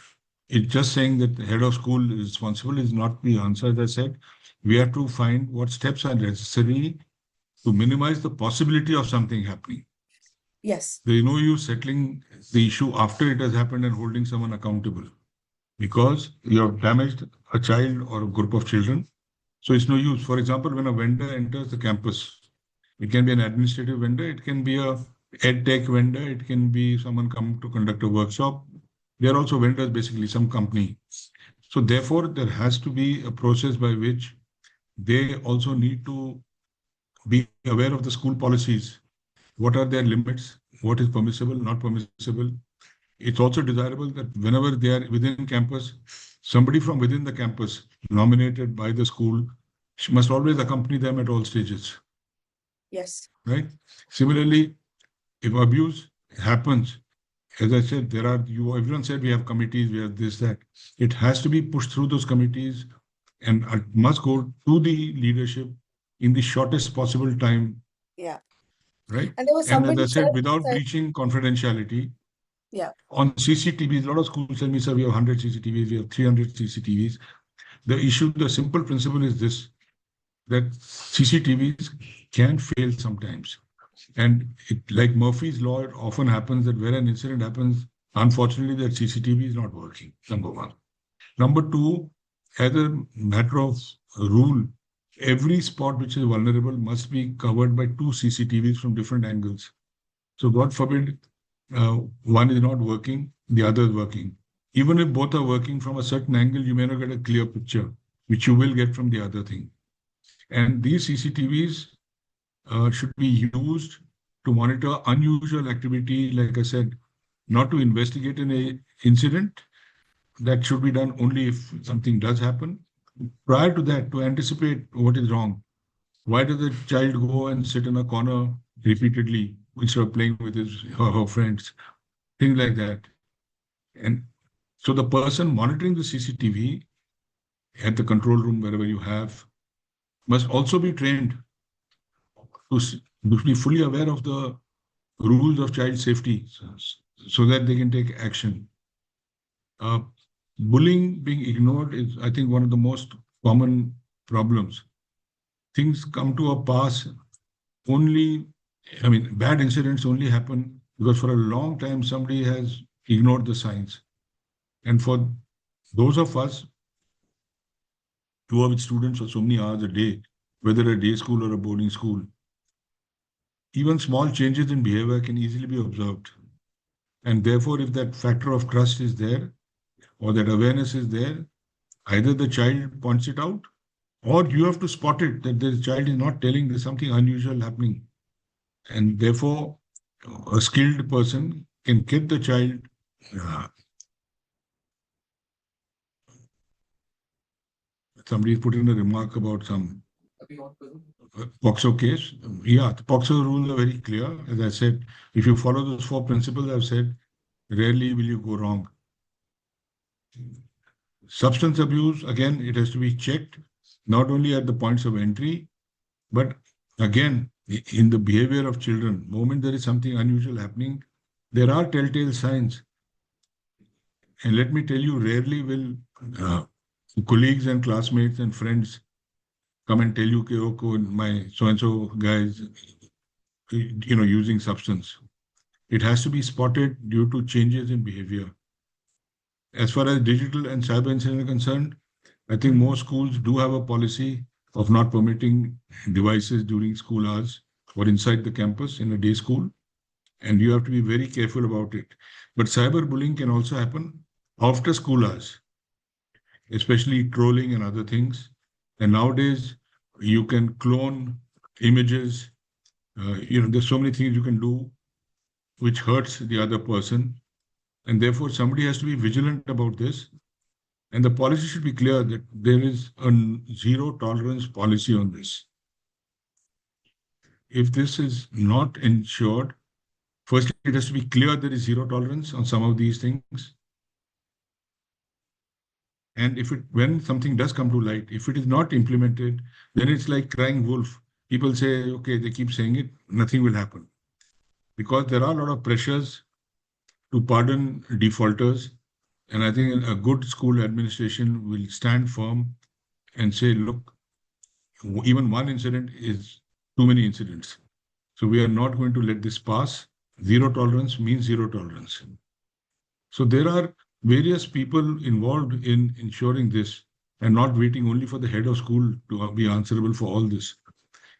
It's just saying that the head of school is responsible is not the answer. As I said, we have to find what steps are necessary to minimize the possibility of something happening. Yes. There is no use settling the issue after it has happened and holding someone accountable, because you have damaged a child or a group of children. So it's no use. For example, when a vendor enters the campus, it can be an administrative vendor, it can be a ed tech vendor, it can be someone come to conduct a workshop. They are also vendors, basically, some company. So therefore, there has to be a process by which they also need to be aware of the school policies. What are their limits? What is permissible, not permissible? It's also desirable that whenever they are within campus, somebody from within the campus nominated by the school must always accompany them at all stages. Yes. Right? Similarly, if abuse happens, as I said, everyone said we have committees, we have this, that. It has to be pushed through those committees and it must go to the leadership in the shortest possible time. Yeah. Right? And there was And as somebody I said, without said, breaching confidentiality, yeah. on CCTVs, a lot of schools tell me, sir, we have 100 CCTVs, we have 300 CCTVs. The simple principle is this, that CCTVs can fail sometimes. And like Murphy's Law, it often happens that where an incident happens, unfortunately, that CCTV is not working, number one. Number two, as a matter of rule, every spot which is vulnerable must be covered by two CCTVs from different angles. So God forbid, one is not working, the other is working. Even if both are working from a certain angle, you may not get a clear picture, which you will get from the other thing. And these CCTVs should be used to monitor unusual activity, like I said, not to investigate an incident. That should be done only if something does happen. Prior to that, to anticipate what is wrong. Why does the child go and sit in a corner repeatedly instead of playing with his or her friends? Things like that. And so the person monitoring the CCTV at the control room, wherever you have, must also be trained to be fully aware of the rules of child safety so that they can take action. Bullying being ignored is, I think, one of the most common problems. Things come to a pass only, bad incidents only happen because for a long time somebody has ignored the signs. And for those of us who are with students for so many hours a day, whether a day school or a boarding school, even small changes in behavior can easily be observed. And therefore, if that factor of trust is there or that awareness is there, either the child points it out or you have to spot it that the child is not telling there's something unusual happening. And therefore, a skilled person can get the child. Somebody put in a remark about some POXO case. Yeah, the POXO rules are very clear. As I said, if you follow those four principles I've said, rarely will you go wrong. Substance abuse, again, it has to be checked, not only at the points of entry, but again, in the behavior of children. Moment there is something unusual happening, there are telltale signs. And let me tell you, rarely will colleagues and classmates and friends come and tell you, okay, my so-and-so guys, using substance. It has to be spotted due to changes in behavior. As far as digital and cyber incidents are concerned, I think most schools do have a policy of not permitting devices during school hours or inside the campus in a day school. and you have to be very careful about it. But cyberbullying can also happen after school hours, especially trolling and other things. And nowadays, you can clone images. There's so many things you can do which hurts the other person, and therefore somebody has to be vigilant about this. And the policy should be clear that there is a zero tolerance policy on this. If this is not ensured, firstly, it has to be clear there is zero tolerance on some of these things. And when something does come to light, if it is not implemented, then it's like crying wolf. People say, okay, they keep saying it, nothing will happen. Because there are a lot of pressures to pardon defaulters. And I think a good school administration will stand firm and say, look, even one incident is too many incidents. So we are not going to let this pass. Zero tolerance means zero tolerance. So there are various people involved in ensuring this and not waiting only for the head of school to be answerable for all this.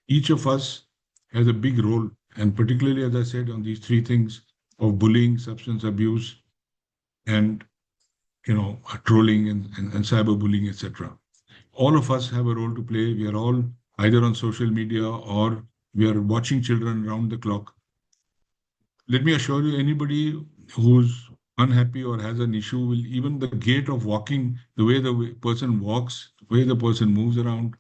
Each of us has a big role, and particularly, as I said, on these three things of bullying, substance abuse, and trolling and cyberbullying, etc. All of us have a role to play. We are all either on social media or we are watching children around the clock. Let me assure you, anybody who's unhappy or has an issue will, even the gait of walking, the way the person walks, the way the person moves around,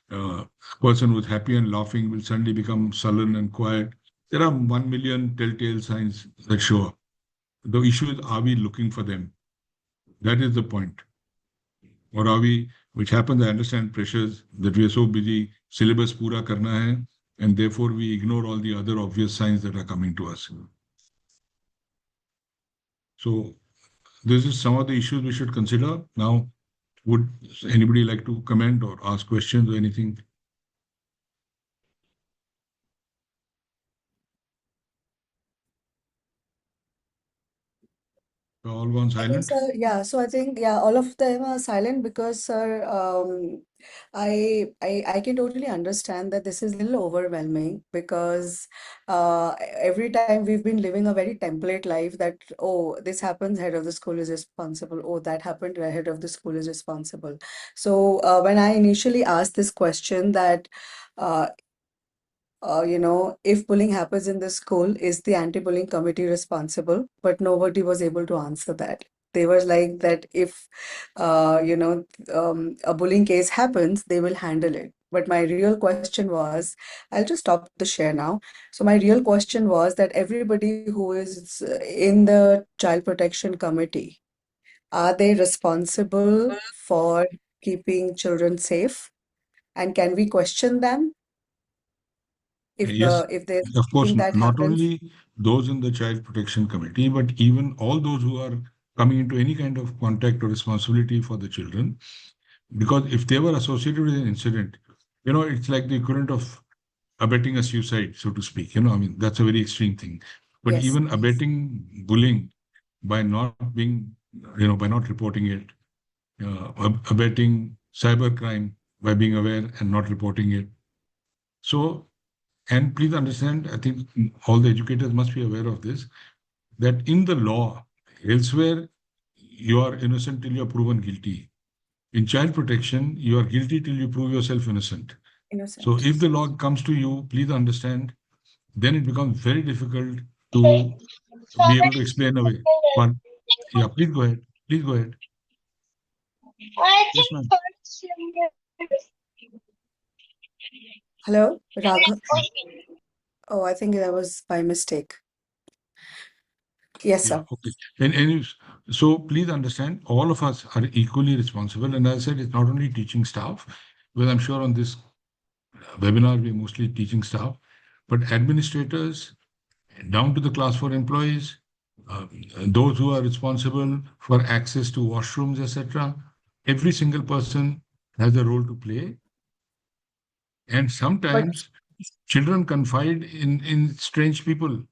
a person who's happy and laughing will suddenly become sullen and quiet. There are 1 million telltale signs that show up. The issue is, are we looking for them? That is the point. Or are we, which happens, I understand pressures that we are so busy, syllabus pura karna hai, and therefore we ignore all the other obvious signs that are coming to us. So this is some of the issues we should consider. Now, would anybody like to comment or ask questions or anything? All gone I think, silent? sir, yeah, so I think, yeah, all of them are silent because, sir, I can totally understand that this is a little overwhelming because every time we've been living a very template life that, oh, this happens, head of the school is responsible. Oh, that happened, head of the school is responsible. So when I initially asked this question that, uh, if bullying happens in the school, is the anti-bullying committee responsible? But nobody was able to answer that. They were like that if, a bullying case happens, they will handle it. But my real question was, I'll just stop the share now. So my real question was that everybody who is in the child protection committee, are they responsible for keeping children safe? And can we question them Yes, if there's of course, anything that not happens? only those in the Child Protection Committee, but even all those who are coming into any kind of contact or responsibility for the children. Because if they were associated with an incident, it's like the equivalent of abetting a suicide, so to speak. I mean, that's a very extreme thing. But Yes. even abetting bullying by not being, by not reporting it, abetting cybercrime by being aware and not reporting it. So, and please understand, I think all the educators must be aware of this, that in the law, elsewhere, you are innocent till you are proven guilty. In child protection, you are guilty till you prove yourself innocent. So Innocent. if the law comes to you, please understand, then it becomes very difficult to be able to explain away. But yeah, please go ahead. Please go ahead. Yes, ma'am. Hello, Raghav. Oh, I think that was by mistake. Yes, Yeah, sir. okay. So please understand, all of us are equally responsible. And as I said, it's not only teaching staff, well, I'm sure on this webinar, we're mostly teaching staff, but administrators, down to the class 4 employees, those who are responsible for access to washrooms, etc. Every single person has a role to play. And But sometimes children confide in strange people.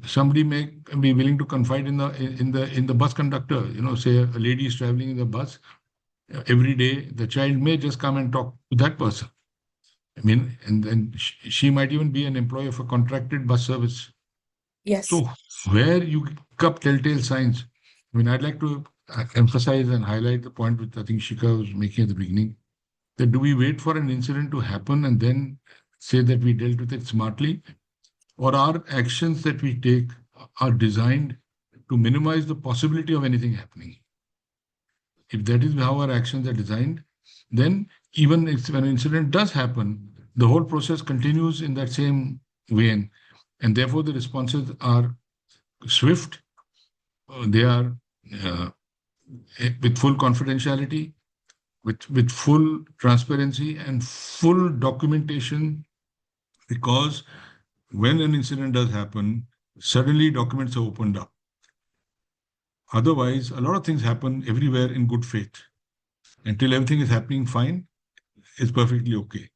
Somebody may be willing to confide in the bus conductor. Say a lady is traveling in the bus every day. The child may just come and talk to that person. I mean, and then she might even be an employee of a contracted bus service. Yes. So where you pick up telltale signs, I mean, I'd like to emphasize and highlight the point which I think Shika was making at the beginning, that do we wait for an incident to happen and then say that we dealt with it smartly? Or our actions that we take are designed to minimize the possibility of anything happening? If that is how our actions are designed, then even if an incident does happen, the whole process continues in that same vein. And therefore, the responses are swift, they are uh, with full confidentiality, with full transparency and full documentation, because when an incident does happen, suddenly documents are opened up. Otherwise, a lot of things happen everywhere in good faith. Until everything is happening fine, it's perfectly okay.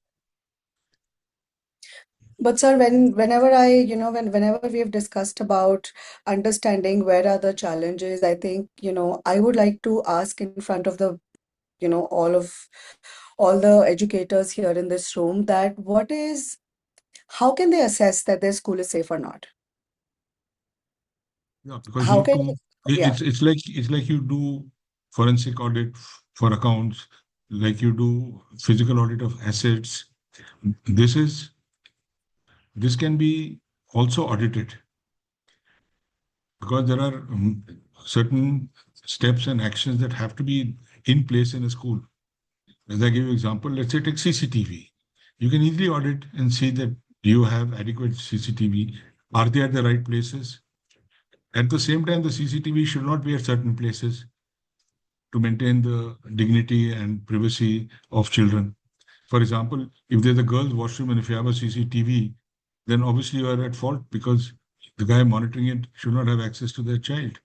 But sir, whenever whenever we have discussed about understanding where are the challenges, I think, I would like to ask in front of the, all the educators here in this room, that how can they assess that their school is safe or not? Yeah, because you How need can, to. yeah. It's like you do forensic audit for accounts, like you do physical audit of assets. This is this can be also audited, because there are certain steps and actions that have to be in place in a school. As I give you example, let's say take CCTV. You can easily audit and see that do you have adequate CCTV? Are they at the right places? At the same time, the CCTV should not be at certain places to maintain the dignity and privacy of children. For example, if there's a girl's washroom and if you have a CCTV, then obviously you are at fault, because the guy monitoring it should not have access to their child,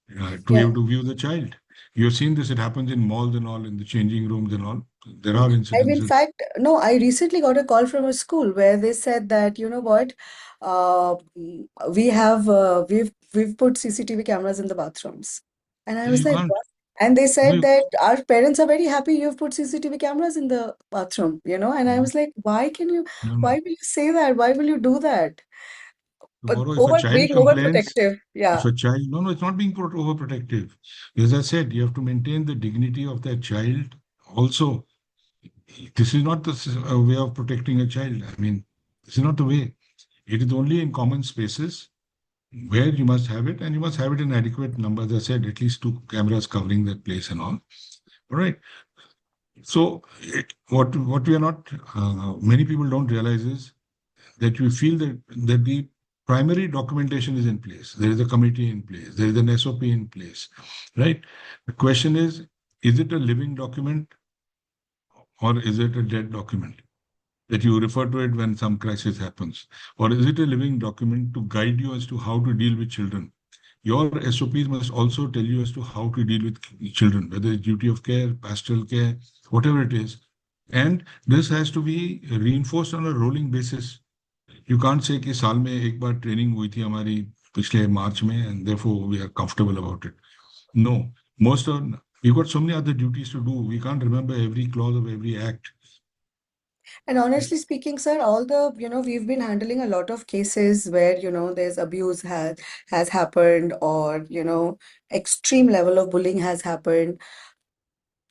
to be Yeah. able to view the child. You've seen this, it happens in malls and all, in the changing rooms and all. There are In incidences. fact, no, I recently got a call from a school where they said that, you know what, we've put CCTV cameras in the bathrooms. And I Yeah, was you like, can't. what? And they No, said that our parents are very happy you've put CCTV cameras in the bathroom, And I was like, no, why no. will you say that? Why will you do that? But Tomorrow, if a child being complains, overprotective. if Yeah. a child, no, no, it's not being overprotective. As I said, you have to maintain the dignity of that child also. This is not a way of protecting a child. I mean, this is not the way. It is only in common spaces where you must have it, and you must have it in adequate numbers. As I said, at least two cameras covering that place and all. All right. So, what we are not, many people don't realize is that we feel that the primary documentation is in place. There is a committee in place. There is an SOP in place, right? The question is it a living document or is it a dead document that you refer to it when some crisis happens? Or is it a living document to guide you as to how to deal with children? Your SOPs must also tell you as to how to deal with children, whether it's duty of care, pastoral care, whatever it is. And this has to be reinforced on a rolling basis. You can't say कि साल में एक बार training हुई थी हमारी पिछले मार्च में and therefore we are comfortable about it. No, most of we've got so many other duties to do. We can't remember every clause of every act. And honestly speaking, sir, we've been handling a lot of cases where, there's abuse has happened, or, extreme level of bullying has happened.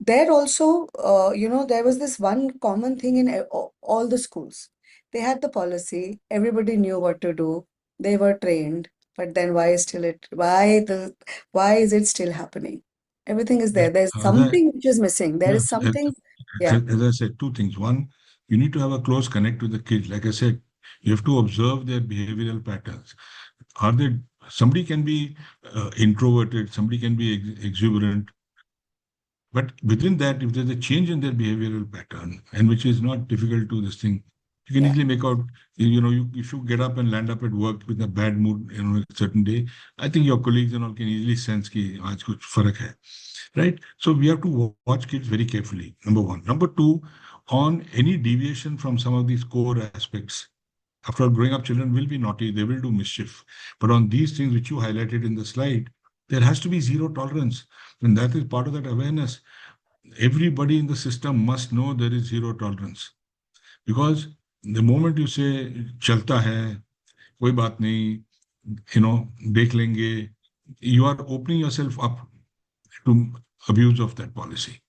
There also, there was this one common thing in all the schools. They had the policy, everybody knew what to do, they were trained, but then why is it still happening? Everything is there. There's As I, something which is missing. There yeah, is something, yeah. as I said, two things. One, you need to have a close connect with the kids. Like I said, you have to observe their behavioral patterns. Are they, somebody can be introverted, somebody can be exuberant, but within that, if there's a change in their behavioral pattern, and which is not difficult to this thing, you can Yeah. easily make out, if you get up and land up at work with a bad mood, a certain day, I think your colleagues and all can easily sense कि आज कुछ फर्क है, right? So we have to watch kids very carefully, number one. Number two, on any deviation from some of these core aspects, after all, growing up children will be naughty, they will do mischief. But on these things which you highlighted in the slide, there has to be zero tolerance. And that is part of that awareness. Everybody in the system must know there is zero tolerance. Because the moment you say, chalta hai, koi baat nahi, देख लेंगे, you are opening yourself up to abuse of that policy.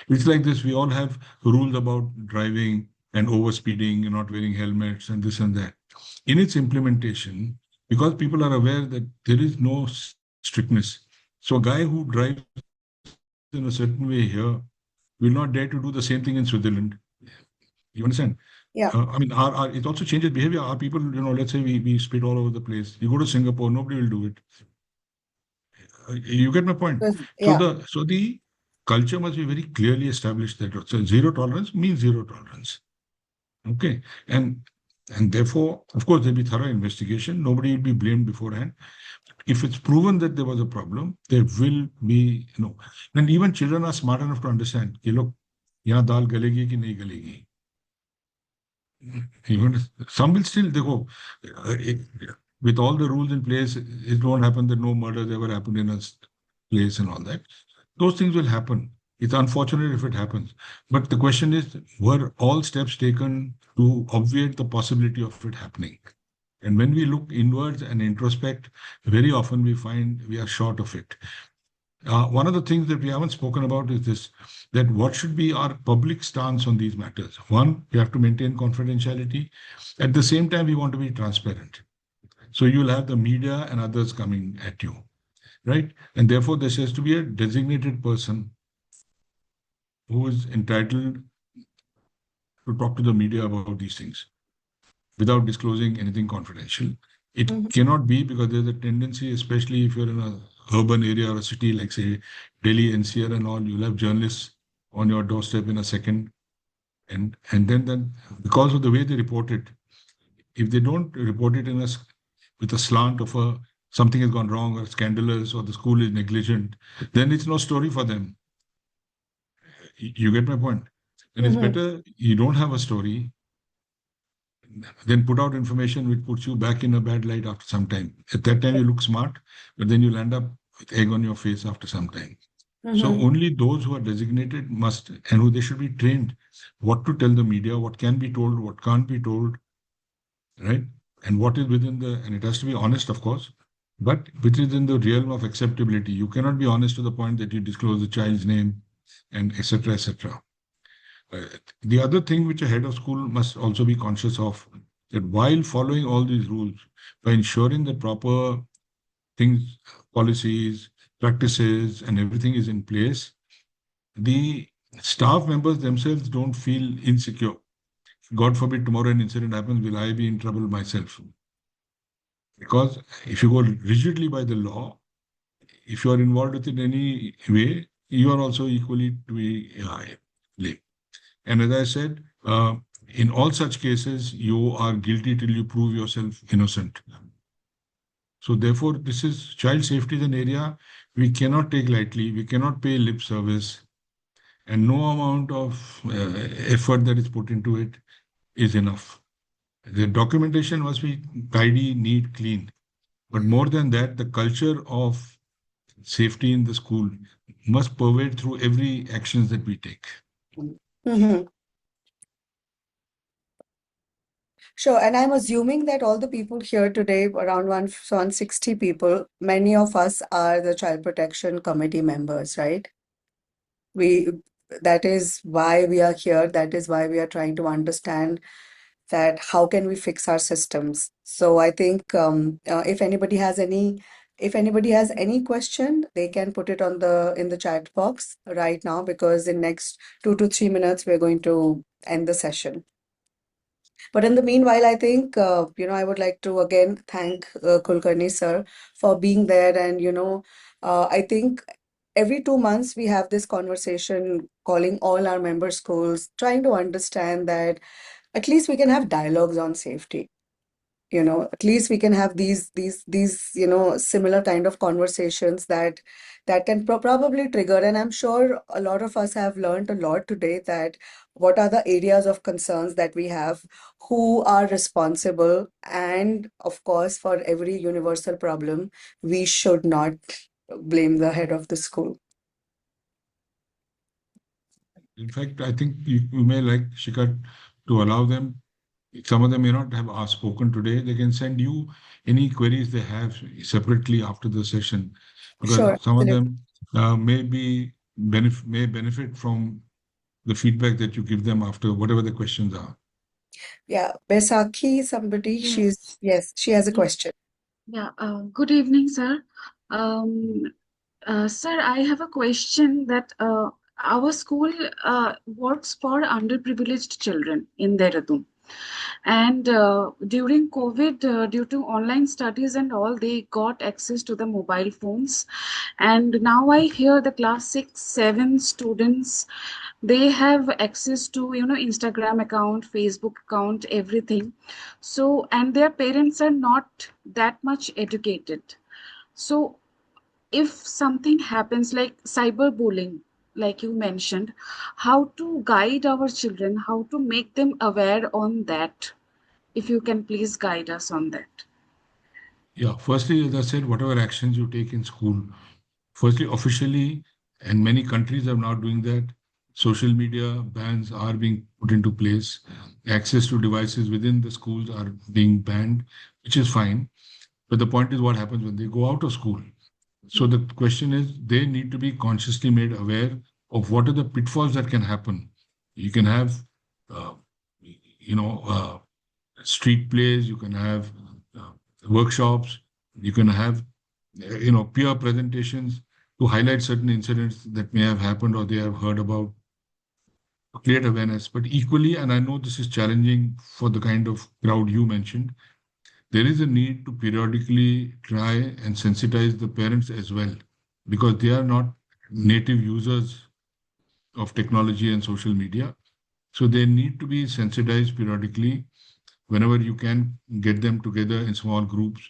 It's like this, we all have rules about driving and overspeeding and not wearing helmets and this and that. In its implementation, because people are aware that there is no strictness, so a guy who drives in a certain way here will not dare to do the same thing in Switzerland. You understand? Yeah. I mean, it also changes behavior. Our people, let's say we spit all over the place. You go to Singapore, nobody will do it. You get my point. So Yeah. the culture must be very clearly established that so zero tolerance means zero tolerance. Okay, and therefore, of course, there'll be thorough investigation. Nobody will be blamed beforehand. If it's proven that there was a problem, there will be, and even children are smart enough to understand. कि लोग यहाँ दाल गलेगी कि नहीं गलेगी. Even some will still, देखो, with all the rules in place, it won't happen that no murders ever happened in a place and all that. Those things will happen. It's unfortunate if it happens. But the question is, were all steps taken to obviate the possibility of it happening? And when we look inwards and introspect, very often we find we are short of it. One of the things that we haven't spoken about is this, that what should be our public stance on these matters? One, we have to maintain confidentiality. At the same time, we want to be transparent. So you'll have the media and others coming at you, right? And therefore, this has to be a designated person who is entitled to talk to the media about these things without disclosing anything confidential. It cannot be, because there's a tendency, especially if you're in a urban area or a city like, say, Delhi, NCR and all, you'll have journalists on your doorstep in a second. And then because of the way they report it, if they don't report it with a slant of something has gone wrong or scandalous or the school is negligent, then it's no story for them. You get my point? And it's better you don't have a story then put out information which puts you back in a bad light after some time. At that time, you look smart, but then you'll end up with egg on your face after some time. So only those who are designated must, and who they should be trained what to tell the media, what can be told, what can't be told, right? And what is within and it has to be honest, of course, but within the realm of acceptability. You cannot be honest to the point that you disclose the child's name and etc. etc. The other thing which a head of school must also be conscious of, that while following all these rules, by ensuring that proper things, policies, practices, and everything is in place, the staff members themselves don't feel insecure. God forbid tomorrow an incident happens, will I be in trouble myself? Because if you go rigidly by the law, if you are involved with it in any way, you are also equally to be blamed. And as I said, in all such cases, you are guilty till you prove yourself innocent. So therefore, this is child safety is an area we cannot take lightly. We cannot pay lip service, and no amount of effort that is put into it is enough. The documentation must be tidy, neat, clean. But more than that, the culture of safety in the school must pervade through every actions that we take. Sure, and I'm assuming that all the people here today, around 160 people, many of us are the Child Protection Committee members, right? That is why we are here. That is why we are trying to understand that how can we fix our systems. So I think if anybody has any question, they can put it in the chat box right now, because in next 2 to 3 minutes we're going to end the session. But in the meanwhile, I think, I would like to again thank Kulkarni sir for being there. And, I think every 2 months we have this conversation, calling all our member schools, trying to understand that at least we can have dialogues on safety. At least we can have these similar kind of conversations that can probably trigger. And I'm sure a lot of us have learned a lot today, that what are the areas of concerns that we have, who are responsible, and of course, for every universal problem, we should not blame the head of the school. In fact, I think you may like, Shikha, to allow them some of them may not have spoken today. They can send you any queries they have separately after the session, Sure, because some of absolutely. them may benefit from the feedback that you give them after whatever the questions are. Yeah, Besaki, somebody, Yes. yes, she has a Yes. question. Yeah. Good evening, sir. Um, Sir, I have a question that our school works for underprivileged children in Dehradun. And during COVID, due to online studies and all, they got access to the mobile phones. And now I hear the class 6, 7 students, they have access to, Instagram account, Facebook account, everything. So, and their parents are not that much educated. So, if something happens like cyberbullying, like you mentioned, how to guide our children, how to make them aware on that, if you can please guide us on that. Yeah, firstly, as I said, whatever actions you take in school, firstly, officially, and many countries are now doing that, social media bans are being put into place. Access to devices within the schools are being banned, which is fine. But the point is what happens when they go out of school. So the question is, they need to be consciously made aware of what are the pitfalls that can happen. You can have, uh, you know, street plays, you can have uh, workshops, you can have, peer presentations to highlight certain incidents that may have happened or they have heard about, to create awareness. But equally, and I know this is challenging for the kind of crowd you mentioned, there is a need to periodically try and sensitize the parents as well, because they are not native users of technology and social media. So they need to be sensitized periodically whenever you can get them together in small groups,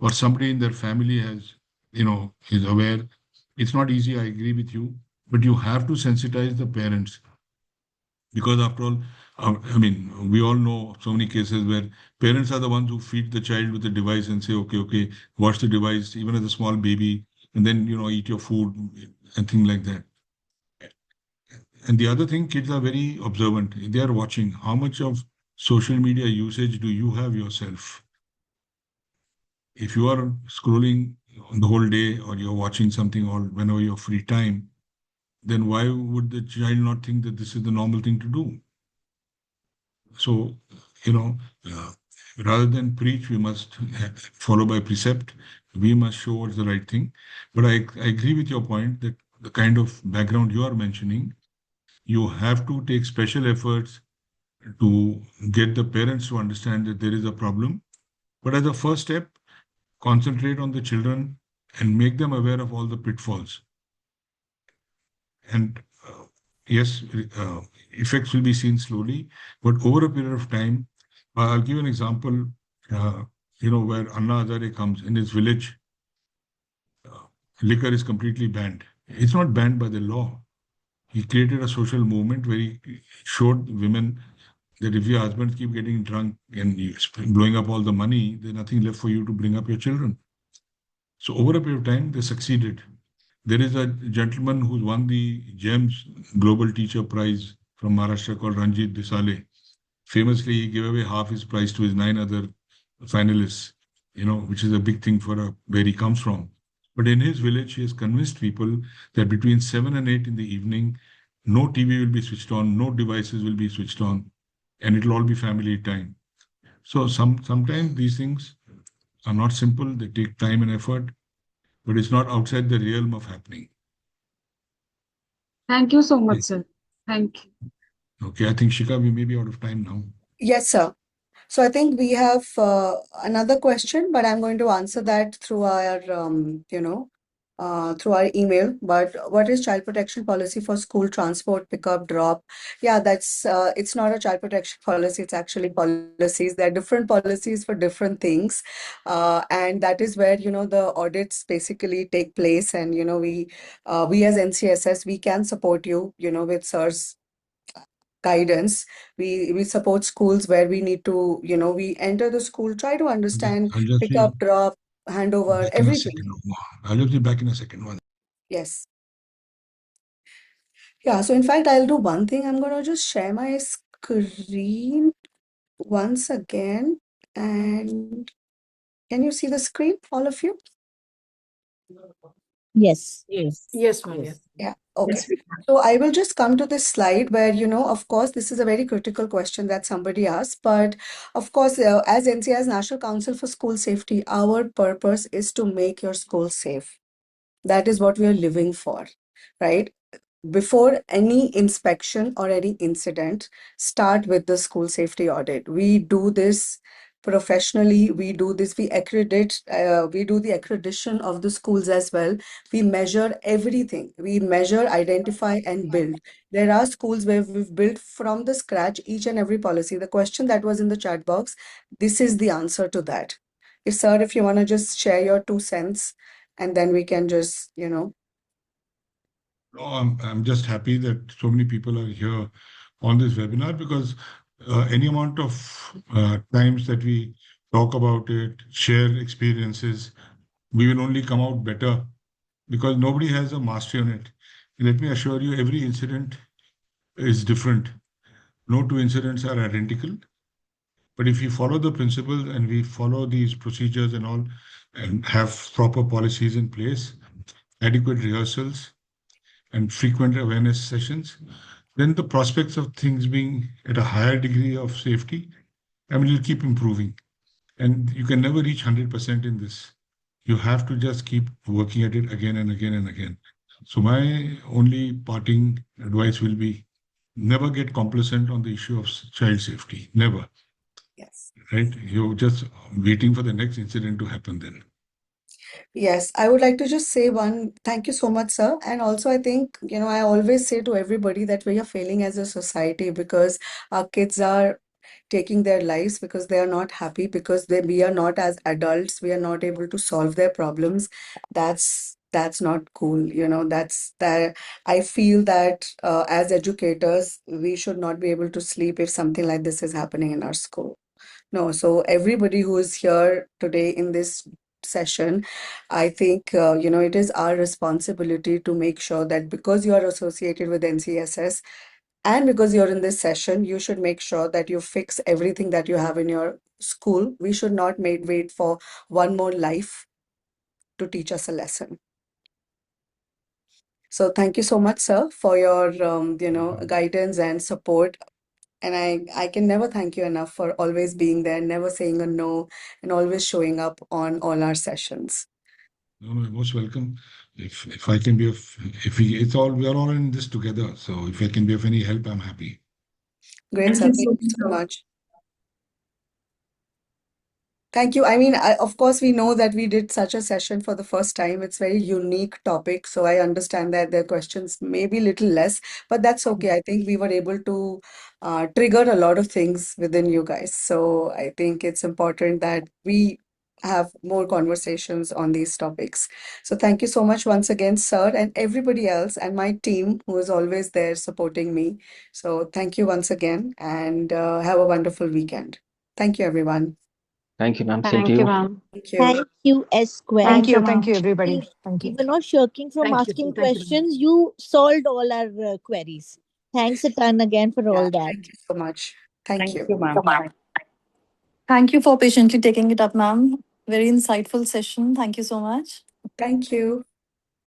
or somebody in their family is aware. It's not easy, I agree with you, but you have to sensitize the parents, because after all, I mean, we all know so many cases where parents are the ones who feed the child with the device and say, okay, watch the device, even as a small baby, and then, eat your food and things like that. And the other thing, kids are very observant. They are watching how much of social media usage do you have yourself. If you are scrolling the whole day or you're watching something or whenever you're free time, then why would the child not think that this is the normal thing to do? So, you know, uh, rather than preach, we must follow by precept. We must show what's the right thing. But I agree with your point that the kind of background you are mentioning, you have to take special efforts to get the parents to understand that there is a problem. But as a first step, concentrate on the children and make them aware of all the pitfalls. And yes, effects will be seen slowly, but over a period of time, I'll give you an example, uh, where Anna Hazare comes in his village, uh, liquor is completely banned. It's not banned by the law. He created a social movement where he showed women that if your husbands keep getting drunk and blowing up all the money, there's nothing left for you to bring up your children. So over a period of time, they succeeded. There is a gentleman who's won the GEMS Global Teacher Prize from Maharashtra called Ranjit Desale. Famously, he gave away half his prize to his 9 other finalists, which is a big thing for where he comes from. But in his village, he has convinced people that between 7 and 8 in the evening, no TV will be switched on, no devices will be switched on, and it'll all be family time. So sometimes these things are not simple, they take time and effort, but it's not outside the realm of happening. Thank you so much, sir. Thank you. Okay, I think Shika, we may be out of time now. Yes, sir. So I think we have another question, but I'm going to answer that through our, through our email. But what is child protection policy for school transport, pickup, drop? Yeah, it's not a child protection policy. It's actually policies. There are different policies for different things, and that is where the audits basically take place. And we as NCSS, we can support you, with SIR's guidance. We support schools where we need to, we enter the school, try to understand, I'll just pick be up, drop, handover, back in a everything. second. I'll just be back in a second. Yes. Yeah, so in fact, I'll do one thing. I'm gonna just share my screen. once again. And can you see the screen, all of you? Yes. Yes, ma'am. Yes. Yeah, okay. Yes, we So I will just come to this slide where, of course, this is a very critical question that somebody asked. But of course, as NCR's National Council for School Safety, our purpose is to make your school safe. That is what we are living for, right? Before any inspection or any incident, start with the school safety audit. We do this professionally. We do this, we accredit, we do the accreditation of the schools as well. We measure everything. We measure, identify, and build. There are schools where we've built from the scratch each and every policy. The question that was in the chat box, this is the answer to that. Sir, if you want to just share your 2 cents, and then we can just, No, I'm just happy that so many people are here on this webinar because any amount of times that we talk about it, share experiences, we will only come out better because nobody has a mastery on it. Let me assure you, every incident is different. No two incidents are identical. But if you follow the principles and we follow these procedures and all, and have proper policies in place, adequate rehearsals, and frequent awareness sessions, then the prospects of things being at a higher degree of safety, I mean, it'll keep improving. And you can never reach 100% in this. You have to just keep working at it again and again and again. So my only parting advice will be never get complacent on the issue of child safety. Never. yes. Right? You're just waiting for the next incident to happen then. Yes, I would like to just say one, thank you so much, sir. And also, I think, I always say to everybody that we are failing as a society because our kids are taking their lives because they are not happy, because we are not as adults, we are not able to solve their problems. That's not cool, that's that I feel that as educators, we should not be able to sleep if something like this is happening in our school. No, so everybody who is here today in this session, I think, it is our responsibility to make sure that because you are associated with NCSS and because you're in this session, you should make sure that you fix everything that you have in your school. We should not wait for one more life to teach us a lesson. So thank you so much, sir, for your, guidance and support. And I can never thank you enough for always being there, never saying a no, and always showing up on all our sessions. No, you're most welcome. If I can be of, if we, it's all, we are all in this together. So if I can be of any help, I'm happy. Great, Thank sir. you Thank so you so much. much. Thank you. I mean, of course, we know that we did such a session for the first time. It's very unique topic, so I understand that their questions may be little less, but that's okay. I think we were able to trigger a lot of things within you guys. So I think it's important that we have more conversations on these topics. So thank you so much once again, sir, and everybody else, and my team who is always there supporting me. So thank you once again, and have a wonderful weekend. Thank you, everyone. Thank you, ma'am. Same to Thank you, you. ma'am. Thank you. Thank you, S square. Thank you. For Thank you, asking. everybody. Thank We you. were not shirking from Thank you. asking Thank you. questions. You solved all our queries. Thanks a ton again for Yeah, all that. thank you so much. Thank Thank you. you, ma'am. Thank you for patiently taking it up, ma'am. Very insightful session. Thank you so much. Thank you.